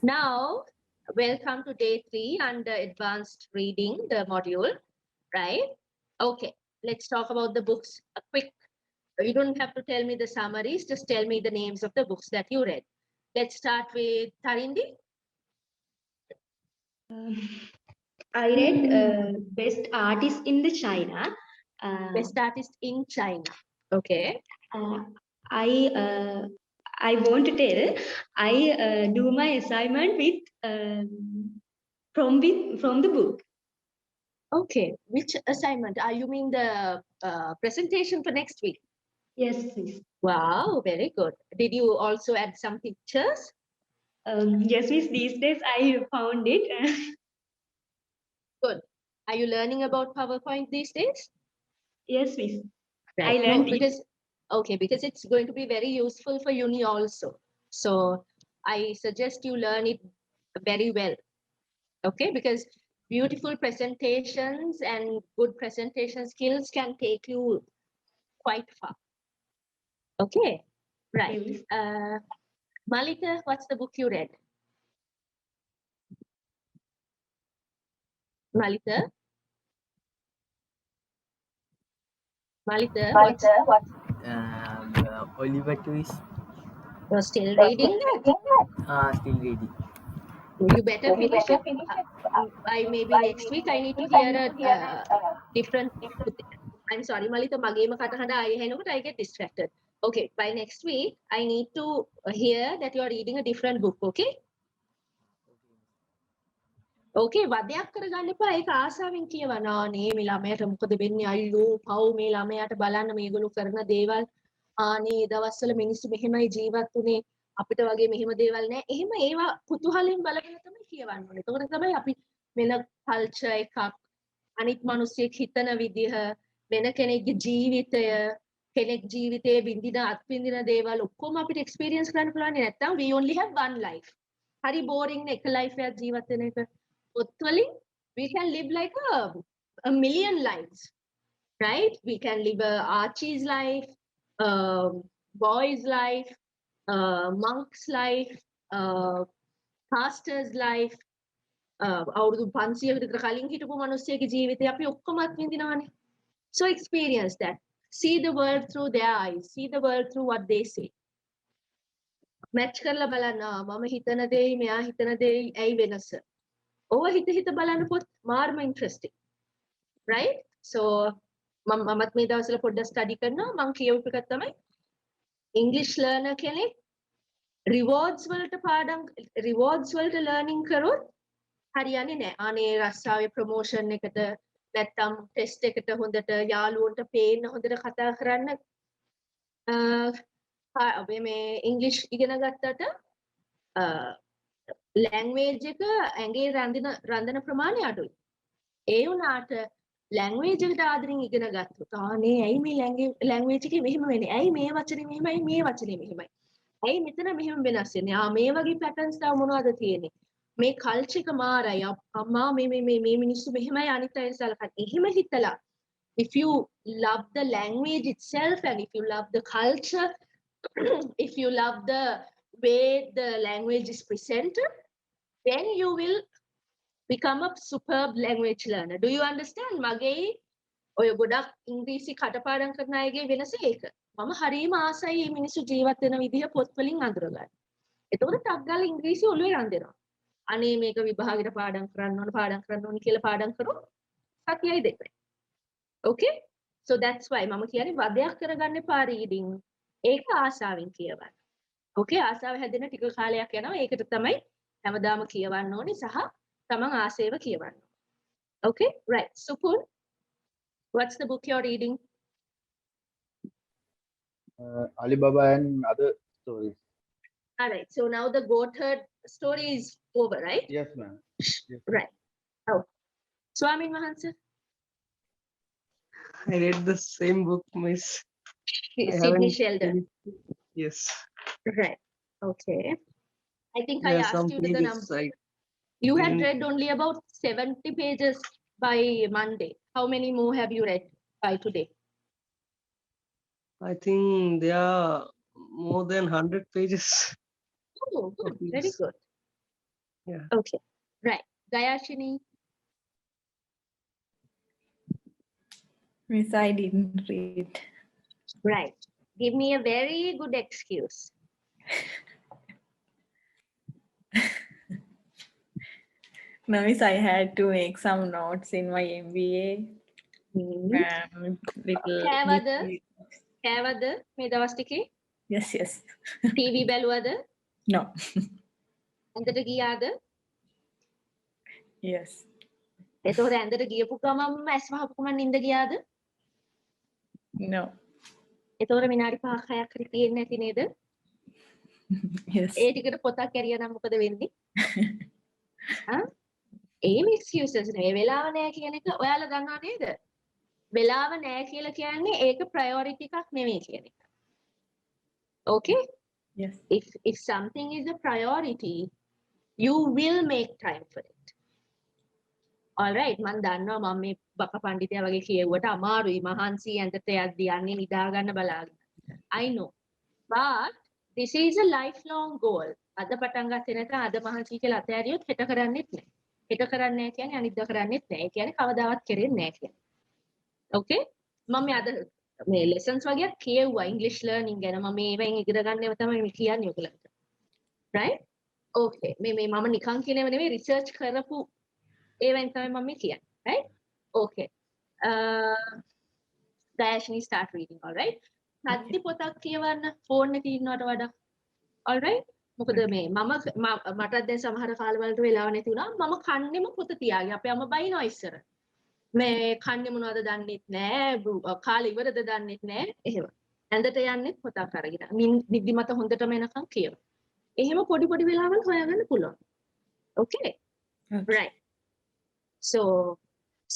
Now, welcome to day 3 under advanced reading, the module, right? Okay, let's talk about the books. A quick, you don't have to tell me the summaries, just tell me the names of the books that you read. Let's start with Tarindi. I read Best Artist in the China. Best Artist in China. Okay. I I want to tell I do my assignment with from the book. Okay, which assignment? Are you mean the presentation for next week? Yes, please. Wow, very good. Did you also add some pictures? Yes, miss. These days I found it. Good. Are you learning about PowerPoint these days? Yes, miss. Right. I learned because because it's going to be very useful for uni also. So I suggest you learn it very well. Okay, because beautiful presentations and good presentation skills can take you quite far. Okay, right. Yes. Malika, what's the book you read? Malika? Malika, what's Oliver Twist. you're still reading that? Still reading. You better finish it. By maybe next week, I need to hear a different. I'm sorry, Malita, magema katahanda I henukat I get distracted. Okay, by next week, I need to hear that you are reading a different book, okay? Okay, වදයක් කරගන්න එපා. ඒක ආසාවෙන් කියවනවා. නේ මේ ළමයාට මොකද වෙන්නේ? අයියෝ, පව් මේ ළමයාට බලන්න මේගොල්ලෝ කරන දේවල්. ආනේ දවස්වල මිනිස්සු මෙහෙමයි ජීවත් වුනේ. අපිට වගේ මෙහෙම දේවල් නැහැ. එහෙම ඒවා කුතුහලෙන් බලගෙන තමයි කියවන්න ඕනේ. එතකොට තමයි අපි වෙන කල්චර් එකක්, අනිත් මිනිස්සෙක් හිතන විදිහ, වෙන කෙනෙක්ගේ ජීවිතය, කෙනෙක් ජීවිතයේ විඳින අත්විඳින දේවල් ඔක්කොම අපිට එක්ස්පීරියන්ස් කරන්න පුළුවන්. නැත්නම් we only have one life. හරි බෝරින් එක ලයිෆ් එකක් ජීවත් වෙන එක. Actually, we can live like a million lives, right? We can live a Archie's life, boy's life, monk's life, pastor's life, අවුරුදු 500කට විතර කලින් හිටපු මිනිස්සෙගේ ජීවිතය අපි ඔක්කොම අත්විඳිනවානේ. So experience that. See the world through their eyes. See the world through what they say. Match කරලා බලන්න මම හිතන දෙයි මෙයා හිතන දෙයි ඇයි වෙනස. ඕව හිත බලන්න පොත් මාර්ම ඉන්ට්‍රෙස්ටිං. right? So මමත් මේ දවස්වල පොඩ්ඩක් ස්ටඩි කරනවා. මම කියවපු එකක් තමයි ඉංග්‍රීසි ලර්නර් කෙනෙක් රිවෝඩ්ස් වලට ලර්නින් කරොත් හරියන්නේ නැහැ. අනේ රස්සාවේ ප්‍රොමෝෂන් එකට නැත්තම් ටෙස්ට් එකට හොඳට යාළුවන්ට පේන්න හොඳට කතා කරන්න මේ ඉංග්‍රීසි ඉගෙන ගත්තට ලැන්ග්වේජ් එක ඇඟේ රඳන ප්‍රමාණය අඩුයි. ඒ වුණාට ලැන්ග්වේජ් එකට ආදරෙන් ඉගෙන ගත්තොත් ආනේ ඇයි මේ ලැන්ග්වේජ් එකේ මෙහෙම වෙන්නේ? ඇයි මේ වචනේ මෙහෙමයි මේ වචනේ මෙහෙමයි? ඇයි මෙතන මෙහෙම වෙනස් වෙන්නේ? මේ වගේ පැටර්න්ස් තව මොනවද තියෙන්නේ? මේ කල්චර් එක මාරයි. අම්මා මේ මිනිස්සු මෙහෙමයි අනිත් අය සලකන්නේ. එහෙම හිතලා if you love the language itself and if you love the culture, if you love the way the language is presented, then you will become a superb language learner. Do you understand? මගේ ඔය ගොඩක් ඉංග්‍රීසි කටපාඩම් කරන අයගේ වෙනස ඒක. මම හරීම ආසයි මේ මිනිස්සු ජීවත් වෙන විදිහ පොත් වලින් අඳුරගන්න. එතකොට ටක් ගාලා ඉංග්‍රීසි ඔළුවේ රඳෙනවා. අනේ මේක විභාගෙට පාඩම් කරන්න ඕන කියලා පාඩම් කරොත් සතියයි දෙකයි. Okay? So that's why මම කියන්නේ වදයක් කරගන්න එපා reading. ඒක ආසාවෙන් කියවන්න. Okay? ආසාව හැදෙන ටික කාලයක් යනවා. ඒකට තමයි හැමදාම කියවන්න ඕනේ සහ තමන් ආසේව කියවන්න. Okay? Right. Supul, what's the book you're reading? Alibaba and other stories. All right. So now the goat herd story is over, right? Yes, ma'am. Yes. Right. Oh. Swami Mahansa? I read the same book, Miss. Sidney Sheldon. Yes. Right. Okay. I think I There are asked some you the pages number. I You had didn't- read only about 70 pages by Monday. How many more have you read by today? I think there are more than 100 pages. Oh, good. Very Yes. good. Yeah. Okay. Right. Gayashini. Miss, I didn't read. Right. Give me a very good excuse. No, Miss, I had to make some notes in my MBA. Hmm. Little. කෑවද මේ දවස් ටිකේ? Yes, yes. TV බැලුවද? No. ඇඳට ගියාද? Yes. එතකොට ඇඳට ගියපු ගමන්ම ඇස් වහපු ගමන් නිින්ද ගියාද? No. එතකොට විනාඩි 5ක් 6ක් හරි තියෙන්නේ නැති නේද? Yes. ඒ ටිකට පොතක් ඇරියා නම් මොකද වෙන්නේ? ආ? ඒම excuses නෙවෙයි. වෙලාව නැහැ කියන එක ඔයාලා දන්නව නේද? වෙලාව නැහැ කියලා කියන්නේ ඒක priority එකක් නෙවෙයි කියන එක. Okay? Yes. If something is a priority, you will make time for it. All right, මම දන්නවා මම මේ බක පඬිතයා වගේ කියෙව්වට අමාරුයි මහන්සි ඇඳට යද්දී යන්නේ නිදා ගන්න බලාගෙන. I know. But this is a lifelong goal. අද පටන් ගත්තේ නැත්නම් අද මහන්සි කියලා අතෑරියොත් හෙට කරන්නෙත් නැහැ. හෙට කරන්නේ නැහැ කියන්නේ අනිද්දා කරන්නෙත් නැහැ. ඒ කියන්නේ කවදාවත් කෙරෙන්නේ නැහැ කියන්නේ. Okay? මම මේ අද මේ lessons වගේක් කියෙව්වා English learning ගැන. මම මේවෙන් ඉගෙන ගන්නව තමයි මේ කියන්නේ ඔයගලන්ට. Right? Okay. මේ මම නිකන් කියනව නෙවෙයි research කරපු ඒවෙන් තමයි මම කියන්නේ. Right? Okay. Dayashini start reading. All right? සද්දි පොතක් කියවන්න ෆෝන් එකේ ඉන්නවට වඩා. All right? මොකද මේ මටත් දැන් සමහර කාලවලට වෙලාව නැති වුණා. මම කන්නේම පොත තියාගෙන අපේ අම්මා බයිනවා ඉස්සර. මේ කන්නේ මොනවද දන්නෙත් නැහැ. කාලේ ඉවරද දන්නෙත් නැහැ. එහෙම. ඇඳට යන්නෙත් පොතක් අරගෙන. නිදිමත හොඳටම එනකන් කියව. එහෙම පොඩි පොඩි වෙලාවල් හොයාගන්න පුළුවන්. Okay? Right. So,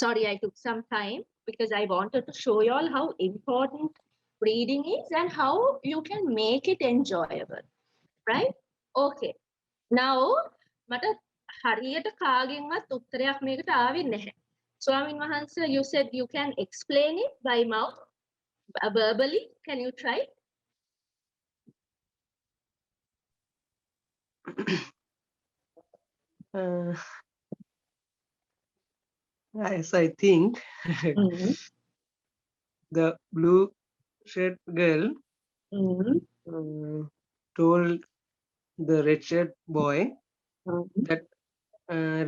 sorry I took some time because I wanted to show you all how important reading is and how you can make it enjoyable. Right? Okay. Now, මට හරියට කාගෙන්වත් උත්තරයක් මේකට ආවේ නැහැ. Swamin Mahansa, you said you can explain it by mouth, verbally. Can you try? Yes, I think the blue shirt girl told the red shirt boy that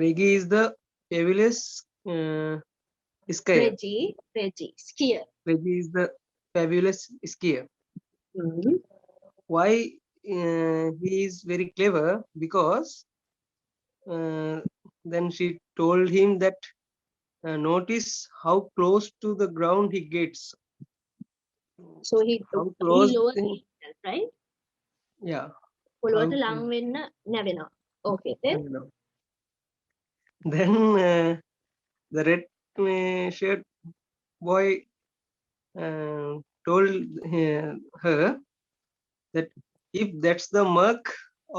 Reggie is the fabulous skier. Reggie, skier. Reggie is the fabulous skier. Why he is very clever? Because then she told him that notice how close to the ground he gets. So he close lowers thing- himself, right? Yeah. පොළොවට How- ලං වෙන්න නැවෙනවා. Okay, then? No. Then the red shirt boy told her that if that's the mark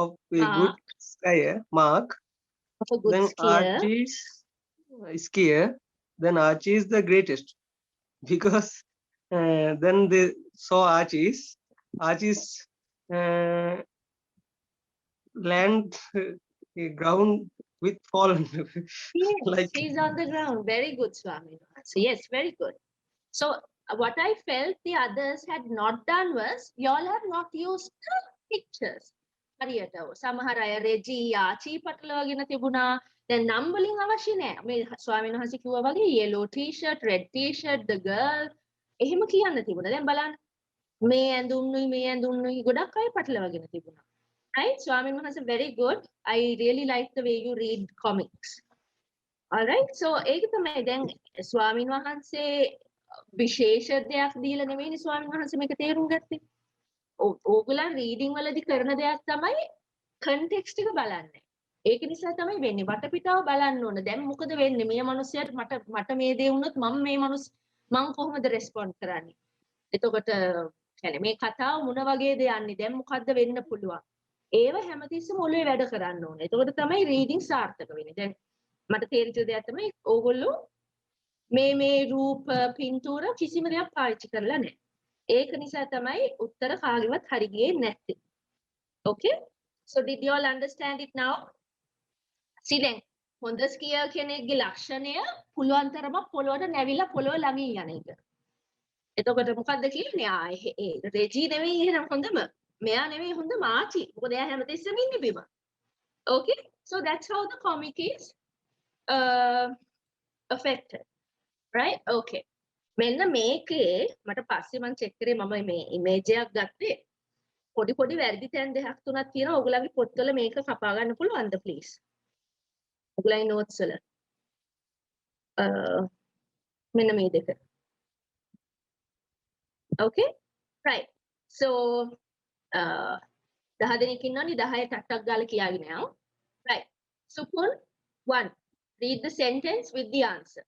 of a good skier, Of a good then skier. Archie's skier, then Archie is the greatest because then they saw Archie's land ground with fallen. Yes, Like- he's on the ground. Very good, Swami. So yes, very good. So what I felt the others had not done was, y'all have not used the pictures. හරියට සමහර අය රෙජි ආචි පටලවාගෙන තිබුණා. දැන් නම් වලින් අවශ්‍ය නැහැ. මේ ස්වාමීන් වහන්සේ කිව්වා වගේ yellow t-shirt, red t-shirt, the girl එහෙම කියන්න තිබුණා. දැන් බලන්න මේ ඇඳුම්නුයි ගොඩක් අය පටලවාගෙන තිබුණා. Right? Swamin Mahansa, very good. I really like the way you read comics. All right. So, ඒක තමයි දැන් ස්වාමීන් වහන්සේ විශේෂ දෙයක් දීලා නෙමෙයිනේ ස්වාමීන් වහන්සේ මේක තේරුම් ගත්තේ. ඕගොල්ලන් රීඩින් වලදී කරන දෙයක් තමයි context එක බලන්නේ. ඒක නිසා තමයි වෙන්නේ. වටපිටාව බලන්න ඕන. දැන් මොකද වෙන්නේ? මේ මිනිස්සයාට මට මේ දේ වුණොත් මම කොහොමද රෙස්පොන්ඩ් කරන්නේ? එතකොට يعني මේ කතාව මොන වගේද යන්නේ? දැන් මොකද්ද වෙන්න පුළුවන්? ඒව හැමතිස්සෙම ඔළුවේ වැඩ කරන්න ඕනේ. එතකොට තමයි රීඩින් සාර්ථක වෙන්නේ. දැන් මට තේරිච්ච දෙයක් තමයි ඕගොල්ලෝ මේ රූප පින්තූර කිසිම දෙයක් පාවිච්චි කරලා නැහැ. ඒක නිසා තමයි උත්තර කාගෙවත් හරි ගියේ නැත්තේ. Okay? So did you all understand it now? see දැන් හොඳ ස්කියර් කෙනෙක්ගේ ලක්ෂණය පුළුවන් තරමක් පොළොවට නැවිලා පොළොව ළඟින් යන එක. එතකොට මොකද්ද කියන්නේ? ඒ රෙජි නෙවෙයි එහෙනම් හොඳම. මෙයා නෙවෙයි හොඳම ආචි. මොකද එයා හැමතිස්සෙම ඉන්නේ බිම. Okay? So that's how the comic is affected. Right? Okay. මෙන්න මේකේ මට පස්සේ මම චෙක් කරේ මම මේ ඉමේජ් එකක් ගත්තේ. පොඩි පොඩි වැරදි තැන් දෙකක් තුනක් තියෙනවා. ඔයගලගේ පොත්වල මේක කපා ගන්න පුළුවන්ද please? ඔයගලගේ notes වල. මෙන්න මේ දෙක. Okay? Right. So 10 දෙනෙක් ඉන්නවනේ 10 ටක් ගාලා කියාගෙන යනවා. Right. Supun 1. Read the sentence with the answer.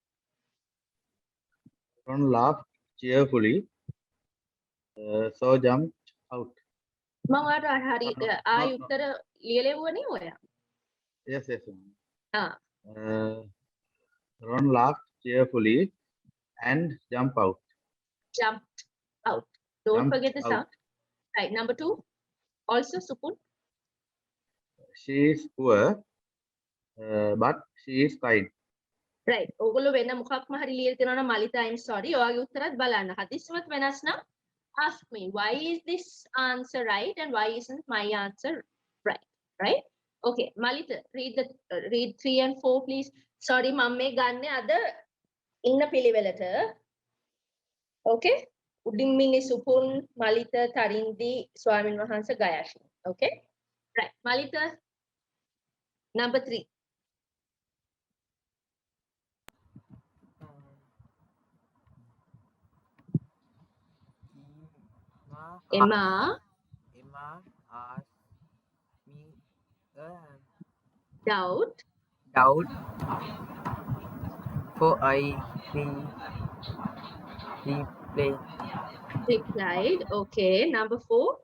Ron laughed cheerfully, so jumped out. මම ඔයාලට හරි ආයි no. උත්තර ලියලෙව්වනේ ඔයා. Yes, yes. Ma'am. ආ Ron laughed cheerfully and jumped out. jumped out. Don't Jumped forget the out. sound. Right. Number 2. Also Supun. She is poor, but she is kind. Right. ඔයගොල්ලෝ වෙන මොකක්ම හරි ලියලා තියෙනවා නම් මලිතා I'm sorry. ඔයාගේ උත්තරත් බලන්න. හදිස්සියවත් වෙනස් නම් ask me why is this answer right and why isn't my answer right? Right? Okay. Malita, read 3 and 4 please. Sorry මම මේ ගන්න අද ඉන්න පිළිවෙලට. Okay? උඩින් මිනි සුපුන් මලිතා තරින්දි ස්වාමින් වහන්සේ ගයාෂි. Okay? Right. Malita, number 3. Emma, Emma asked me a doubt. doubt, for I Replied. Okay. Number 4.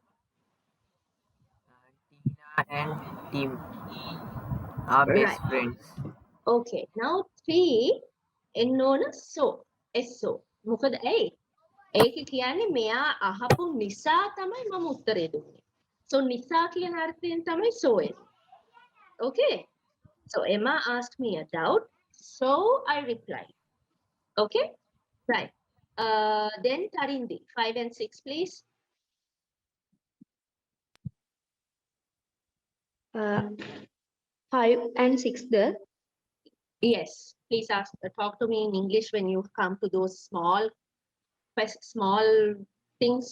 Tina and Tim are best Right. friends. Okay. Now 3. එන්නෝන so. So. මොකද ඇයි? ඒක කියන්නේ මෙයා අහපු නිසා තමයි මම උත්තරේ දුන්නේ. So නිසා කියන අර්ථයෙන් තමයි so එන්නේ. Okay? So Emma asked me a doubt. So I replied. Okay? Right. Then Tarindi, 5 and 6, please. 5 and 6 the Yes. Please ask. Talk to me in English when you come to those small things.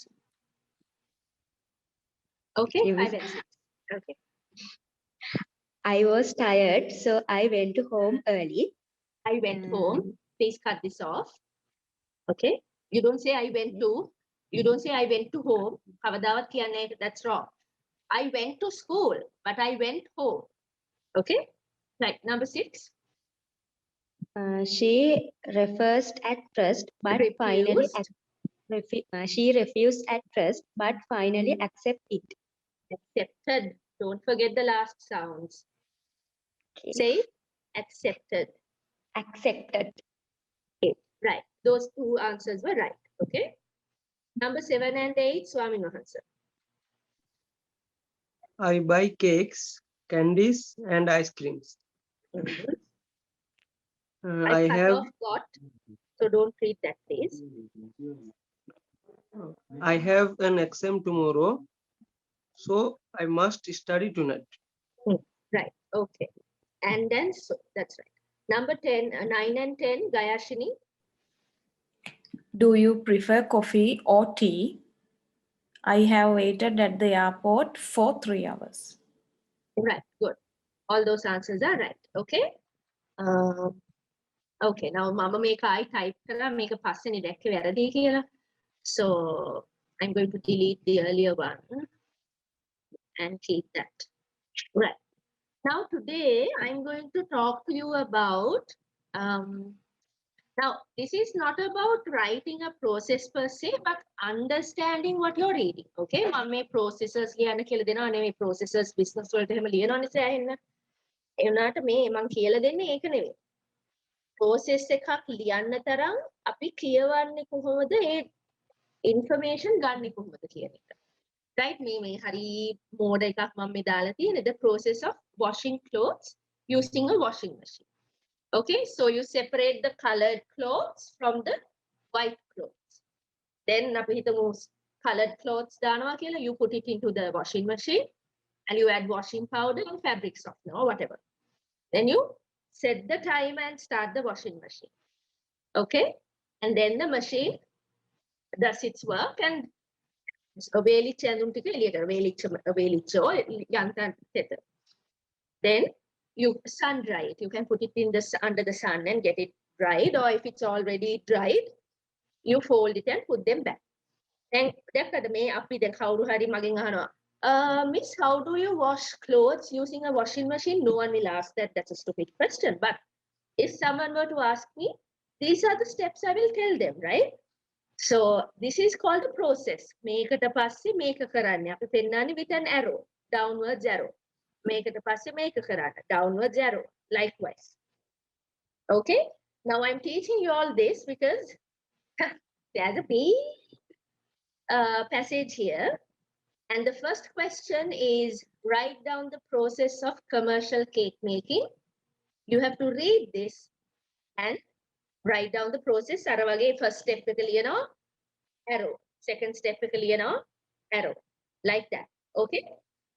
Okay. Yes. 5 and 6. Okay. I was tired, so I went home early. I went home. Please cut this off. Okay. You don't say I went to. You don't say I went to home. කවදාවත් කියන්නේ නැහැ. That's wrong. I went to school, but I went home. Okay. Right. Number 6. She refused at first, but finally she refused at first, but finally accepted it. Accepted. Don't forget the last sounds. Okay. Say accepted. Accepted. Okay. Right. Those 2 answers were right. Okay. Number 7 and 8. Swami Mahansa. I buy cakes, candies, and ice creams. Mhm. I cut have off got. So don't read that, please. I have an exam tomorrow, so I must study tonight. Right. Okay. And then so that's right. Number 10, 9 and 10. Gayashini. Do you prefer coffee or tea? I have waited at the airport for 3 hours. Right. Good. All those answers are right. Okay. Okay. Now mama make I type kara make a passeni dekke වැරදි කියලා. So I'm going to delete the earlier one and keep that. Right. Now today I'm going to talk to you about now this is not about writing a process per se but understanding what you're reading. Okay? මම මේ processes ලියන්න කියලා දෙනවා නෙමෙයි processes business වලට එහෙම ලියනවනේ සෑහෙන්න. ඒ වුණාට මේ මම කියලා දෙන්නේ ඒක නෙවෙයි. process එකක් ලියන්න තරම් අපි කියවන්නේ කොහොමද ඒ information ගන්නෙ කොහොමද කියන එක. Right? මේ හරි මෝඩ එකක් මම මේ දාලා තියෙන්නේ the process of washing clothes using a washing machine. Okay, so you separate the colored clothes from the white clothes. Then colored clothes danawa kiyala, you put it into the washing machine and you add washing powder and fabric softener or whatever. Then you set the time and start the washing machine. Okay, and then the machine does its work and then you sun dry it. You can put it in the under the sun and get it dried, or if it's already dried, you fold it and put them back. Then Miss, how do you wash clothes using a washing machine? No one will ask that. That's a stupid question. But if someone were to ask me, these are the steps I will tell them, right? So this is called a process. මේකට පස්සේ මේක කරන්න. අපි පෙන්නන්නේ with an arrow, downwards arrow. මේකට පස්සේ මේක කරන්න, downwards arrow. Likewise. Okay. Now I'm teaching you all this because there's a big passage here. And the first question is write down the process of commercial cake making. You have to read this and write down the process. අර වගේ first step එක ලියනවා arrow. Second step එක ලියනවා arrow. Like that. Okay?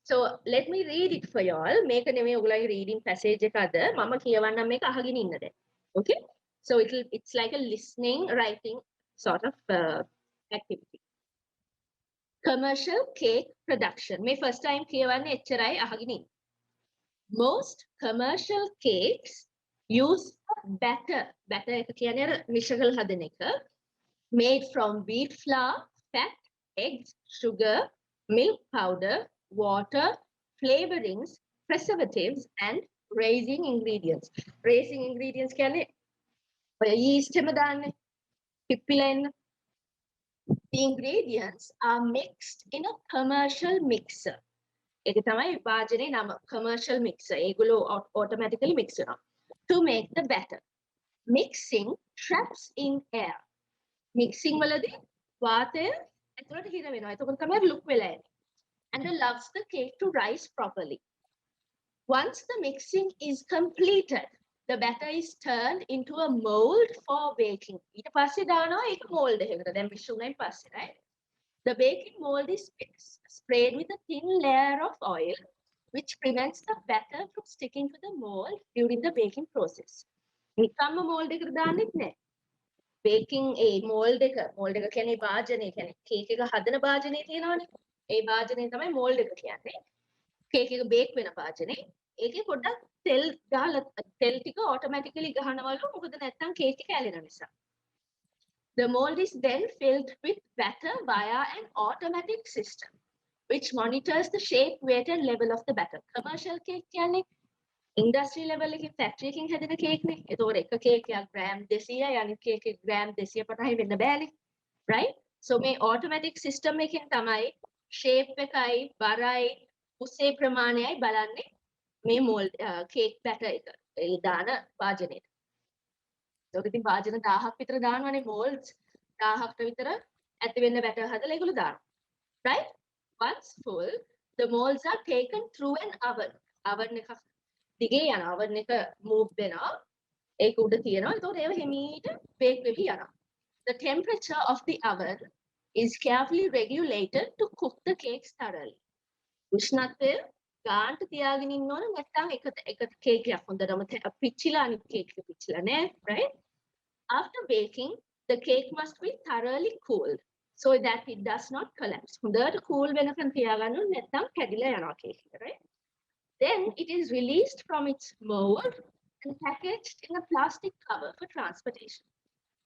So let me read it for you all. මේක නෙමෙයි ඔයගොල්ලන්ගේ reading passage එක අද. මම කියවන්නම් මේක අහගෙන ඉන්න දැන්. Okay? So it's like a listening, writing sort of activity. Commercial cake production. මේ first time කියවන්නේ එච්චරයි අහගෙන ඉන්න. Most commercial cakes use batter. Batter එක කියන්නේ අර මිශ්‍රකල හදන එක. Made from wheat flour, fat, eggs, sugar, milk powder, water, flavorings, preservatives, and raising ingredients. Raising ingredients කියන්නේ ඔය yeast එම දාන්නේ. පිප්පිලා එන්න. The ingredients are mixed in a commercial mixer. ඒක තමයි වාජනේ නම commercial mixer. ඒගොල්ලෝ automatically mix වෙනවා. To make the batter. Mixing traps in air. Mixing වලදී වාතය ඇතුළට හිර වෙනවා. එතකොට තමයි look වෙලා එන්නේ. And allows the cake to rise properly. Once the mixing is completed, the batter is turned into a mold for baking. ඊට පස්සේ දානවා ඒක mold එකකට. දැන් මිශ්‍රුණයින් පස්සේ, right? The baking mold is sprayed with a thin layer of oil, which prevents the batter from sticking to the mold during the baking process. නිකම්ම mold එකට දාන්නෙත් නෑ. Baking mold එක කියන්නේ වාජනේ කියන්නේ cake එක හදන වාජනේ තියෙනවනේ. ඒ වාජනේ තමයි mold එක කියන්නේ. Cake එක bake වෙන වාජනේ. ඒකේ පොඩ්ඩක් තෙල් දාලා තෙල් ටික automatically ගහනවලු මොකද නැත්තම් cake එක ඇලෙන නිසා. The mold is then filled with batter via an automatic system, which monitors the shape, weight, and level of the batter. Commercial cake කියන්නේ industry level එකේ factory එකකින් හැදෙන cake නේ. ඒතකොට එක cake එකක් gram 200යි අනිත් cake එක gram 250යි වෙන්න බෑනේ. Right? So මේ automatic system එකෙන් තමයි shape එකයි, බරයි, උසේ ප්‍රමාණයයි බලන්නේ මේ mold cake batter එක. ඒ දාන වාජනේට. ඒක ඉතින් වාජන 1000ක් විතර දානවනේ molds 1000කට විතර ඇති වෙන්න batter හදලා ඒගොල්ලෝ දානවා. Right? Once full, the molds are taken through an oven. Oven එක දිගේ යනවා. oven එක move වෙනවා. ඒක උඩ තියෙනවා. ඒතකොට ඒව හිමීට bake වෙවි යනවා. The temperature of the oven is carefully regulated to cook the cakes thoroughly. උෂ්ණත්වය ගානට තියාගෙන ඉන්න ඕන නැත්නම් එක cake එකක් හොඳටම පිච්චිලා අනිත් cake එක පිච්චිලා නෑ, right? After baking, the cake must be thoroughly cooled so that it does not collapse. හොඳට cool වෙනකන් තියාගන්න ඕන නැත්නම් කැඩිලා යනවා cake එක, right? Then it is released from its mold and packaged in a plastic cover for transportation.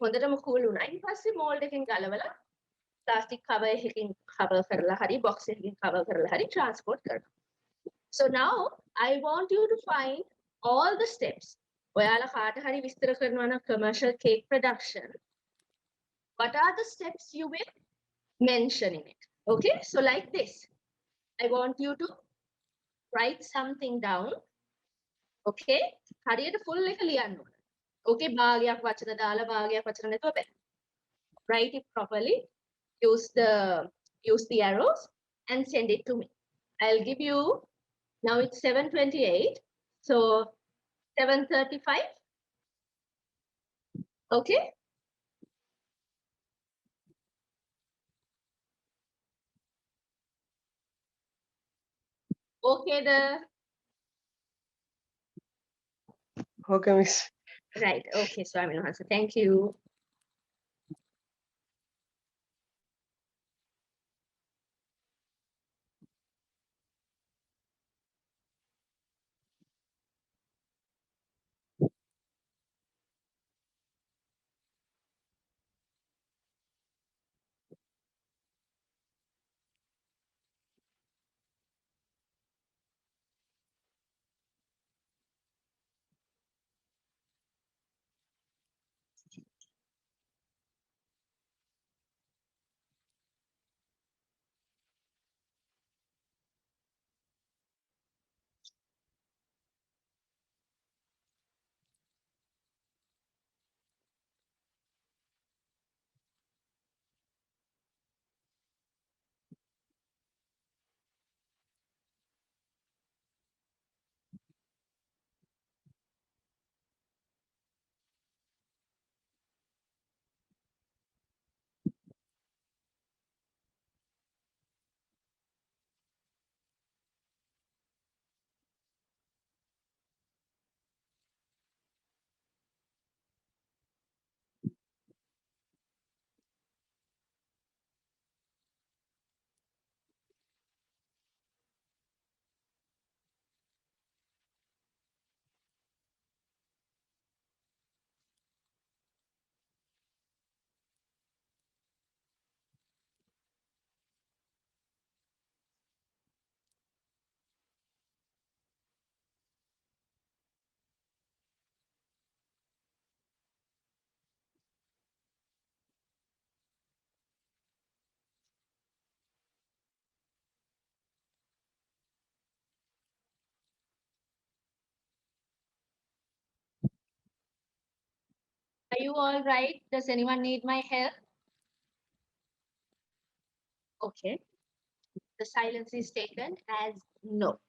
හොඳටම cool වුණා. ඊට පස්සේ mold එකෙන් ගලවලා plastic cover එකකින් cover කරලා හරි box එකකින් cover කරලා හරි transport කරනවා. So now I want you to find all the steps. ඔයාලා කාට හරි විස්තර කරනවා නම් commercial cake production, what are the steps you will mention in it? Okay, so like this. I want you to write something down. Okay, හරියට full එක ලියන්න ඕන. Okay, භාගයක් වචන දාලා භාගයක් වචන නැතුව බෑ. Write it properly. Use the arrows and send it to me. I'll give you, now it's 7:28. So 7:35. Okay. Okay, Okay, Miss. right. Okay, Swami Hansa. Thank you. Are you all right? Does anyone need my help? Okay. The silence is taken as no.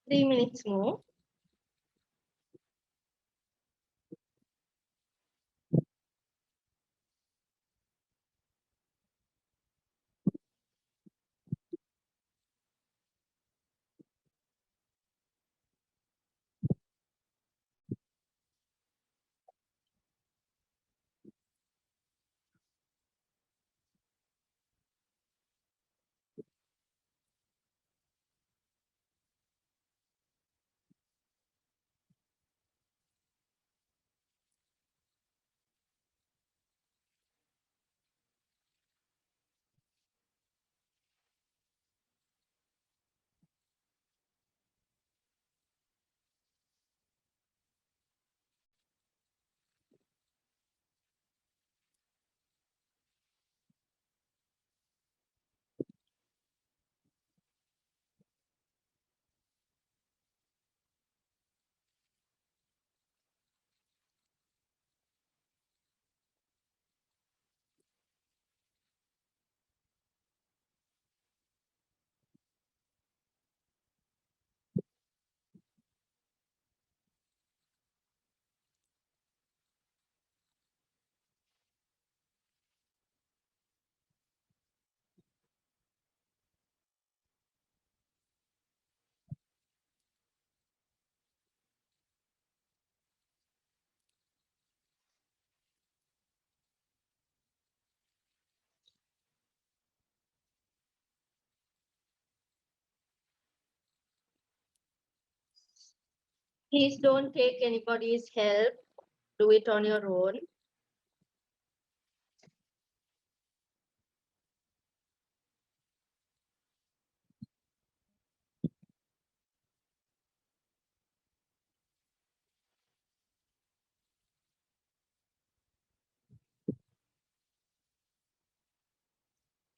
Three minutes more. Please don't take anybody's help. Do it on your own.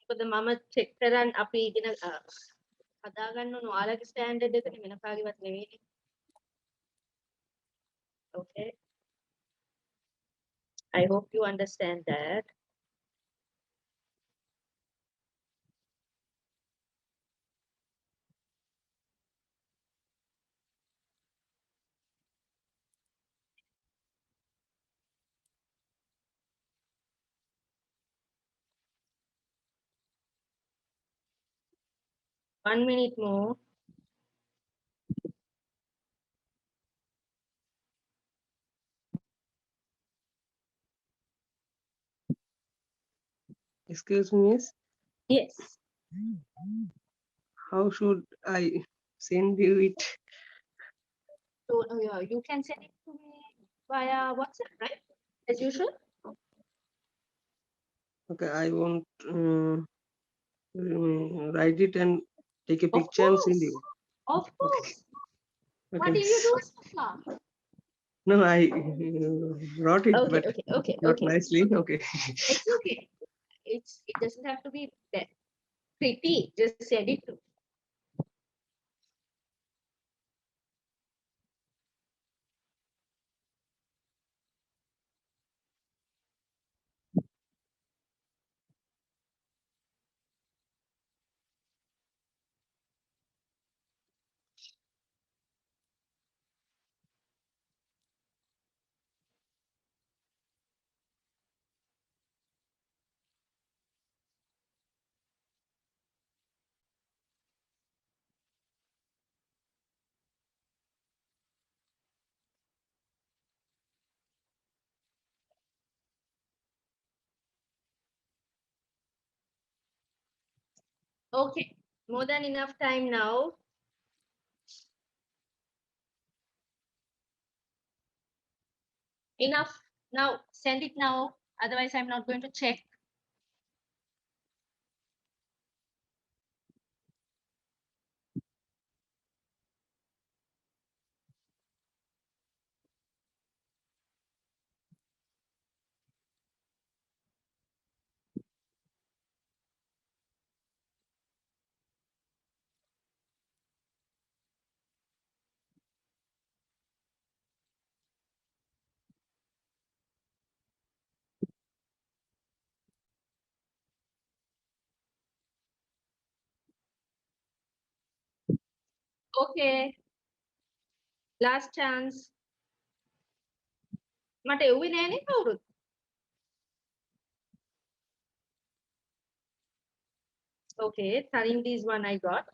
මොකද මම check කරන් අපි ඉගෙන හදාගන්න ඕන ඔයාලගේ standard එක වෙන කාගේවත් නෙවෙයි. Okay. I hope you understand that. One minute more. Excuse me, miss. Yes. How should I send you it? So you can send it to me via WhatsApp, right? As usual. Okay, I won't write it and take a Of picture and send course. you. Of course. What Okay. did you do so far? No, I wrote it, Okay, but okay, not okay. nicely. Okay. It's okay. It doesn't have to be that pretty. Just send it to. Okay. More than enough time now. Enough. Now send it now. Otherwise, I'm not going to check. Okay. Last chance. මට එව්වේ නෑනේ කවුරුත්. Okay, Tarindi's one I got.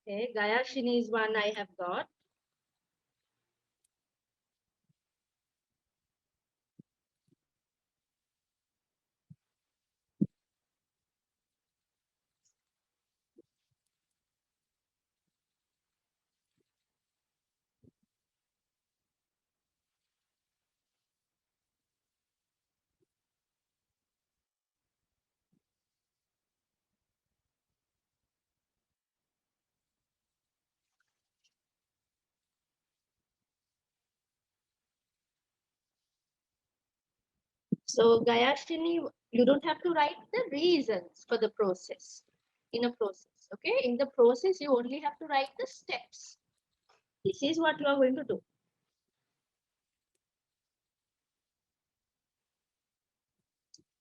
Okay, Gayashini's one I have got. So Gayashini, you don't have to write the reasons for the process in a process. Okay, in the process, you only have to write the steps. This is what you are going to do.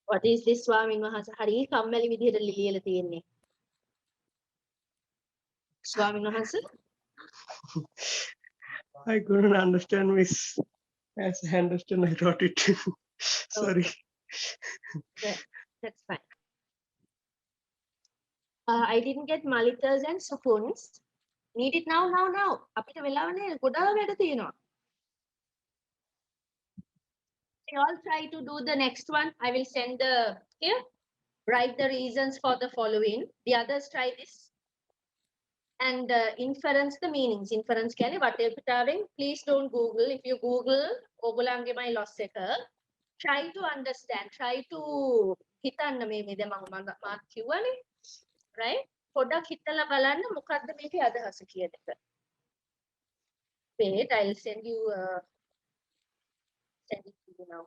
What is this ස්වාමීන් වහන්සේ? හරි කම්මැලි විදිහට ලියලා තියෙන්නේ. ස්වාමීන් වහන්සේ? I couldn't understand, miss. As I understand, I wrote it. Sorry. That's fine. I didn't get Malitas and Sukuns. Need it now. අපිට වෙලාව නැහැ. ගොඩාක් වැඩ තියෙනවා. You all try to do the next one. I will send the here. Write the reasons for the following. The others try this. And inference the meanings. Inference කියන්නේ වටේපිටාවෙන්. Please don't Google. If you Google, ඔයගොල්ලන්ගේමයි loss එක. Try to understand. Try to හිතන්න මේ දැන් මම කිව්වනේ. Right? පොඩ්ඩක් හිතලා බලන්න මොකද්ද මේකේ අදහස කියන එක. Wait, I'll send you send it to you now.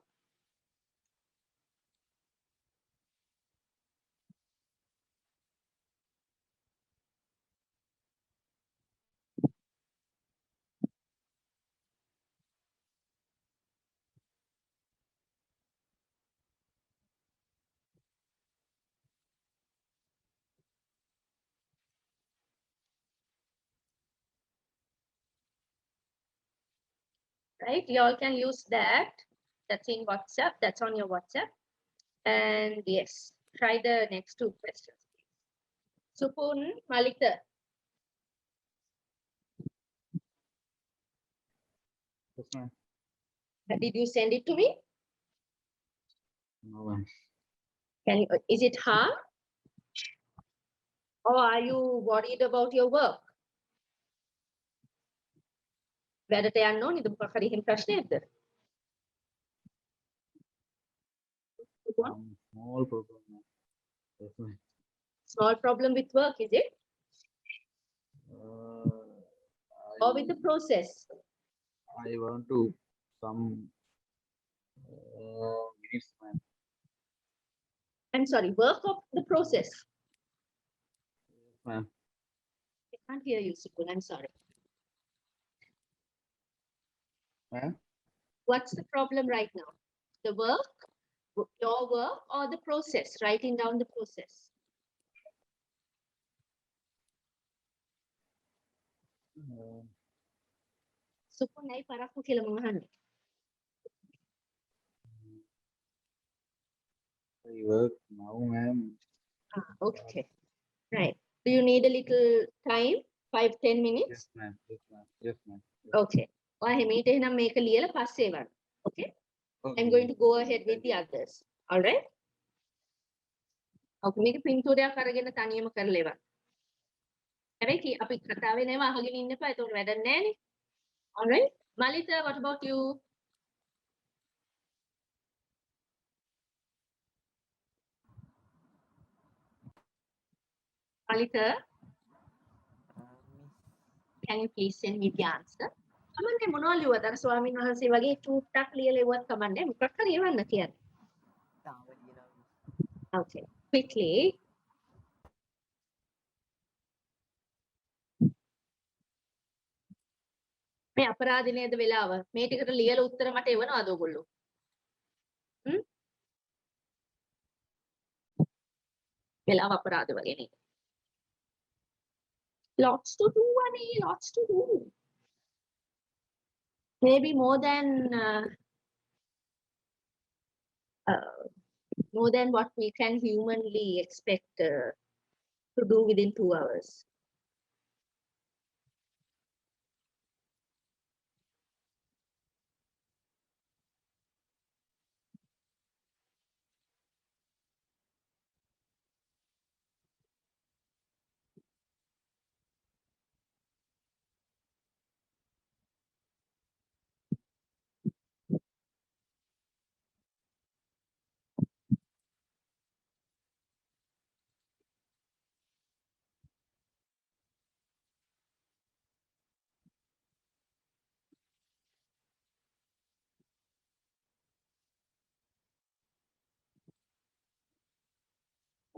Right? You all can use that. That's in WhatsApp. That's on your WhatsApp. And yes, try the next two questions. Supun, Malika, Yes, ma'am. did you send it to me? No, ma'am. Can you, is it hard? Or are you worried about your work? වැඩට යන්න ඕනිද මොකක් හරි එහෙම ප්‍රශ්නයක්ද? Small problem, ma'am. Yes, ma'am. Small problem with work, is it? Or with the process? I want to some minutes, ma'am. I'm sorry, work of the process. Yes, ma'am. I can't hear you, Supun. I'm sorry. Ma'am. What's the problem right now? The work, your work, or the process? Writing down the process. Supun, I parakku කියලා මම අහන්නේ. I work now, ma'am. Okay. Right. Do you need a little time? 5-10 minutes? Yes, ma'am. Yes, ma'am. Yes, ma'am. Okay. ඔයා හිමීට එහෙනම් මේක ලියලා පස්සේ එවන්න. Okay? I'm going to go ahead with the others. All right? Okay. මේක පින්තූරයක් අරගෙන තනියම කරලා එවන්න. හැබැයි අපි කතාවේ නේව අහගෙන ඉන්න එපා. ඒතකොට වැඩක් නැහැනේ. All right? Malita, what about you? Malita, can you please send me the answer? කමන්නේ මොනවා ලියුවද? අර ස්වාමීන් වහන්සේ වගේ චූට්ටක් ලියලා එවුවත් කමන්නේ. මොකක් හරි එවන්න කියන්නේ. Okay. Quickly. මේ අපරාධ නේද වෙලාව? මේ ටිකට ලියලා උත්තර මට එවනවාද ඔයගොල්ලෝ? වෙලාව අපරාධ වගේ නේද? Lots to do, Annie, lots to do. Maybe more than what we can humanly expect to do within 2 hours.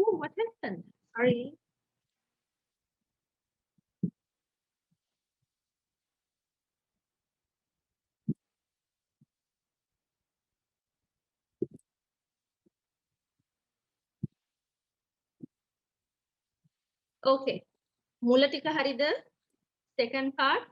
Oh, what happened? Sorry. Okay. මුල ටික හරිද? Second part.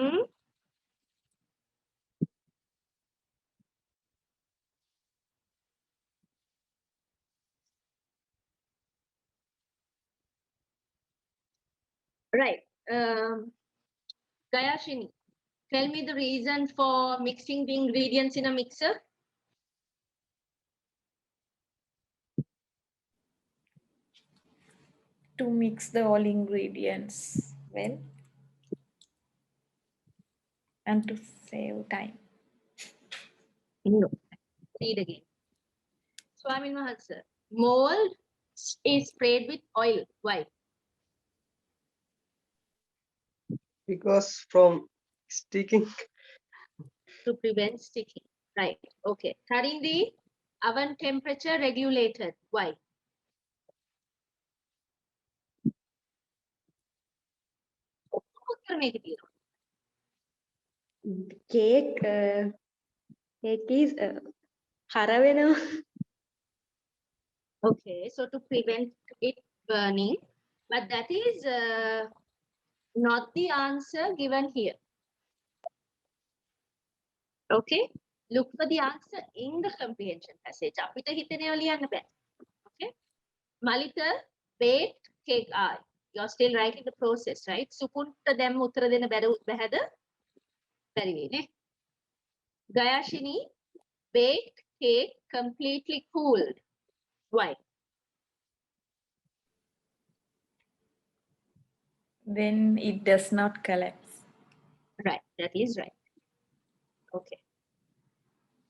Hmm? Right. Gayashini, tell me the reason for mixing the ingredients in a mixer. To mix the all ingredients well and to save time. No. Read again. Swamin Mahatsa, mold is sprayed with oil. Why? Because from sticking, To prevent sticking. Right. Okay. Tarindi, oven temperature regulated. Why? උත්තර මේකේ තියෙනවා. cake is haravenawa. Okay, so to prevent it burning, but that is not the answer given here. Okay, look for the answer in the comprehension passage. අපිට හිතේනේව ලියන්න බෑ. Okay, Malita, baked cake I. You're still writing the process, right? සුකුන්ට දැම්ම උත්තර දෙන්න බැහැද? බැරි වෙයි නේ. Gayashini, baked cake completely cooled. Why? When it does not collapse. Right, that is right. Okay.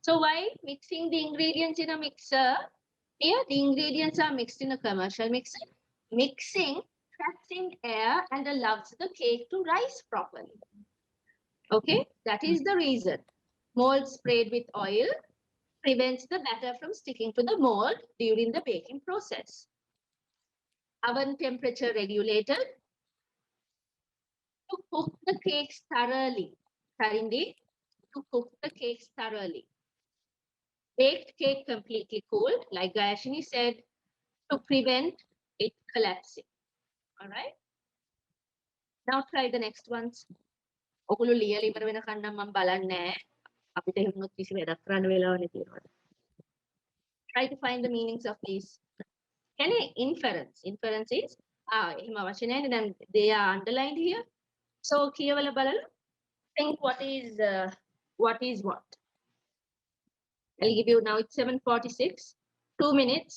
So why mixing the ingredients in a mixer? Here, the ingredients are mixed in a commercial mixer. Mixing traps in air and allows the cake to rise properly. Okay, that is the reason. Mold sprayed with oil prevents the batter from sticking to the mold during the baking process. Oven temperature regulated to cook the cakes thoroughly. Karindi, to cook the cakes thoroughly. Baked cake completely cooled, like Gayashini said, to prevent it collapsing. All right. Now try the next ones. ඔගොල්ලෝ ලියලා ඉවර වෙනකන් නම් මම බලන්නේ නැහැ. අපිට එහෙමත් කිසි වැඩක් කරන්න වෙලාවක් නැතිනවා. Try to find the meanings of these. Can inference? Inference is එහෙම අවශ්‍ය නැහැ නේ. දැන් they are underlined here. So කියවලා බලලා think what is what. I'll give you now it's 7:46. 2 minutes.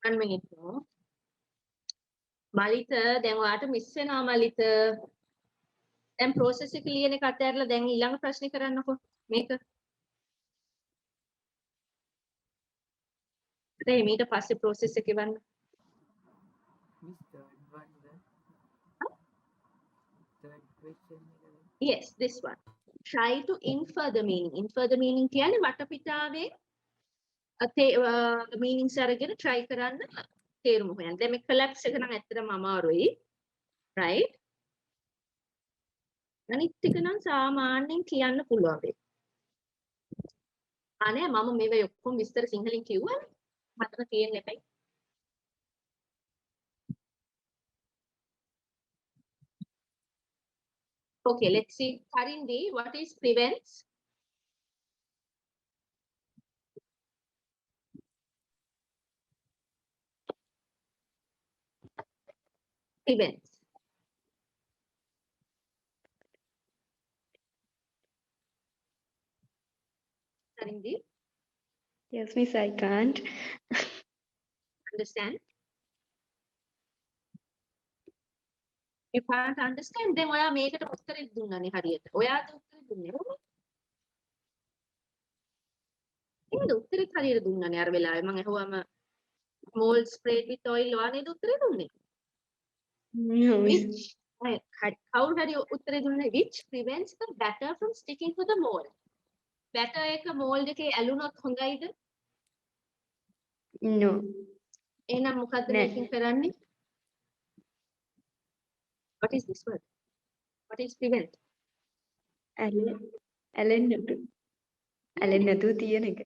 One minute more. මලිත දැන් ඔයාට මිස් වෙනවා මලිත. දැන් process එක ලියන එක අතහැරලා දැන් ඊළඟ ප්‍රශ්නේ කරන්නකෝ මේක. දැන් මීට පස්සේ process එක එවන්න. Miss third one, the third question. Yes, this one. Try to infer the meaning. Infer the meaning කියන්නේ වටපිටාවේ meanings අරගෙන try කරන්න තේරුම හොයන්න. දැන් මේ collapse එක නම් ඇත්තටම අමාරුයි. Right? අනිත් ටික නම් සාමාන්‍යයෙන් කියන්න පුළුවන් වෙයි. අනේ මම මේවා ඔක්කොම විස්තර සිංහලෙන් කිව්වනේ. මතක තියෙන්න එපයි. Okay, let's see. Karindi, what is prevents? Prevents. Tarindi, Yes, Miss, I can't. understand? You can't understand, then ඔයා මේකට උත්තරේ දුන්නනේ හරියට. ඔයාද උත්තරේ දුන්නේ නේද? නේද උත්තරේ හරියට දුන්නනේ අර වෙලාවේ මම අහුවම mold sprayed with oil ඔයා නේද උත්තරේ දුන්නේ? No, Miss. Which කවුරු හරි උත්තරේ දුන්නේ which prevents the batter from sticking to the mold. batter එක mold එකේ ඇලුනොත් හොඳයිද? No. එහෙනම් මොකද්ද නෑ. මේකෙන් කරන්නේ? What is this word? What is prevent? ඇලෙන්නේ නැතුව තියෙන එක.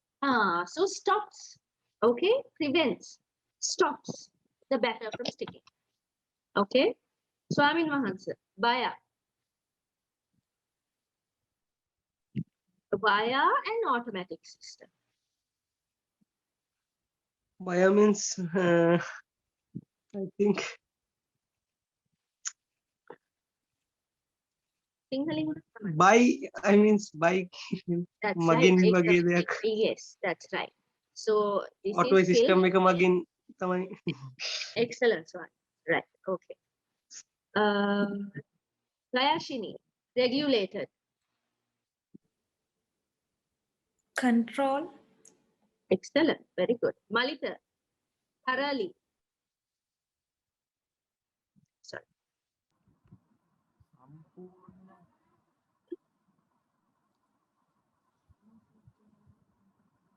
So stops. Okay, prevents, stops the batter from sticking. Okay, Swamin Wahansa, Baya. Via an automatic system. Baya means I think Sinhalin. by I means by That's මගින් right. වගේ exactly. දෙයක්. Yes, that's right. So this auto is system filled. එක මගින් තමයි. Excellent one. Right. Okay. Gayashini, regulated. Control. Excellent. Very good. Malita, thoroughly. Sorry. සම්පූර්ණ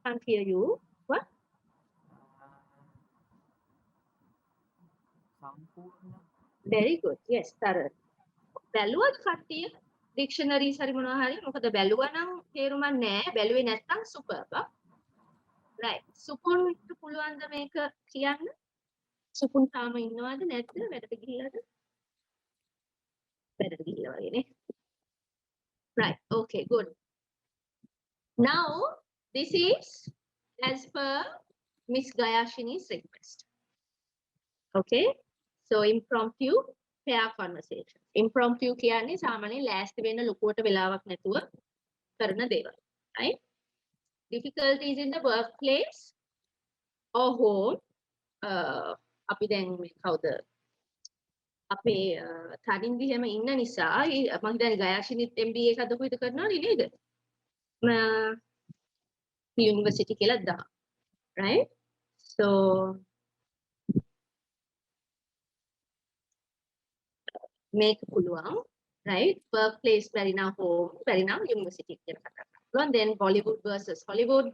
Can't hear you. What? සම්පූර්ණ Very good. Yes, thorough. බැලුවත් කට්ටිය dictionaries හරි මොනවා හරි මොකද බැලුවා නම් තේරුමක් නැහැ. බැලුවේ නැත්නම් superb. Right. සුපුන්ට පුළුවන් ද මේක කියන්න? සුපුන් තාම ඉන්නවද නැද්ද? වැඩට ගිහිල්ලාද? වැඩට ගිහිල්ලා වගේ නේ. Right. Okay, good. Now, this is as per Miss Gayashini's request. Okay. So impromptu pair conversation. Impromptu කියන්නේ සාමාන්‍යයෙන් ලෑස්ති වෙන්න ලොකුවට වෙලාවක් නැතුව කරන දේවල්. Right? Difficulties in the workplace or home. අපි දැන් මේ කවුද අපේ තනින්දි හැම ඉන්න නිසා මම හිතන්නේ ගයාශිනිත් MBA එකක් අද කොහෙද කරනවනේ නේද? යුනිවර්සිටි කියලා දා. Right? So make පුළුවන්. Right? Workplace බැරි නම් home බැරි නම් university කියලා කතා කරනවා. Then Bollywood versus Hollywood.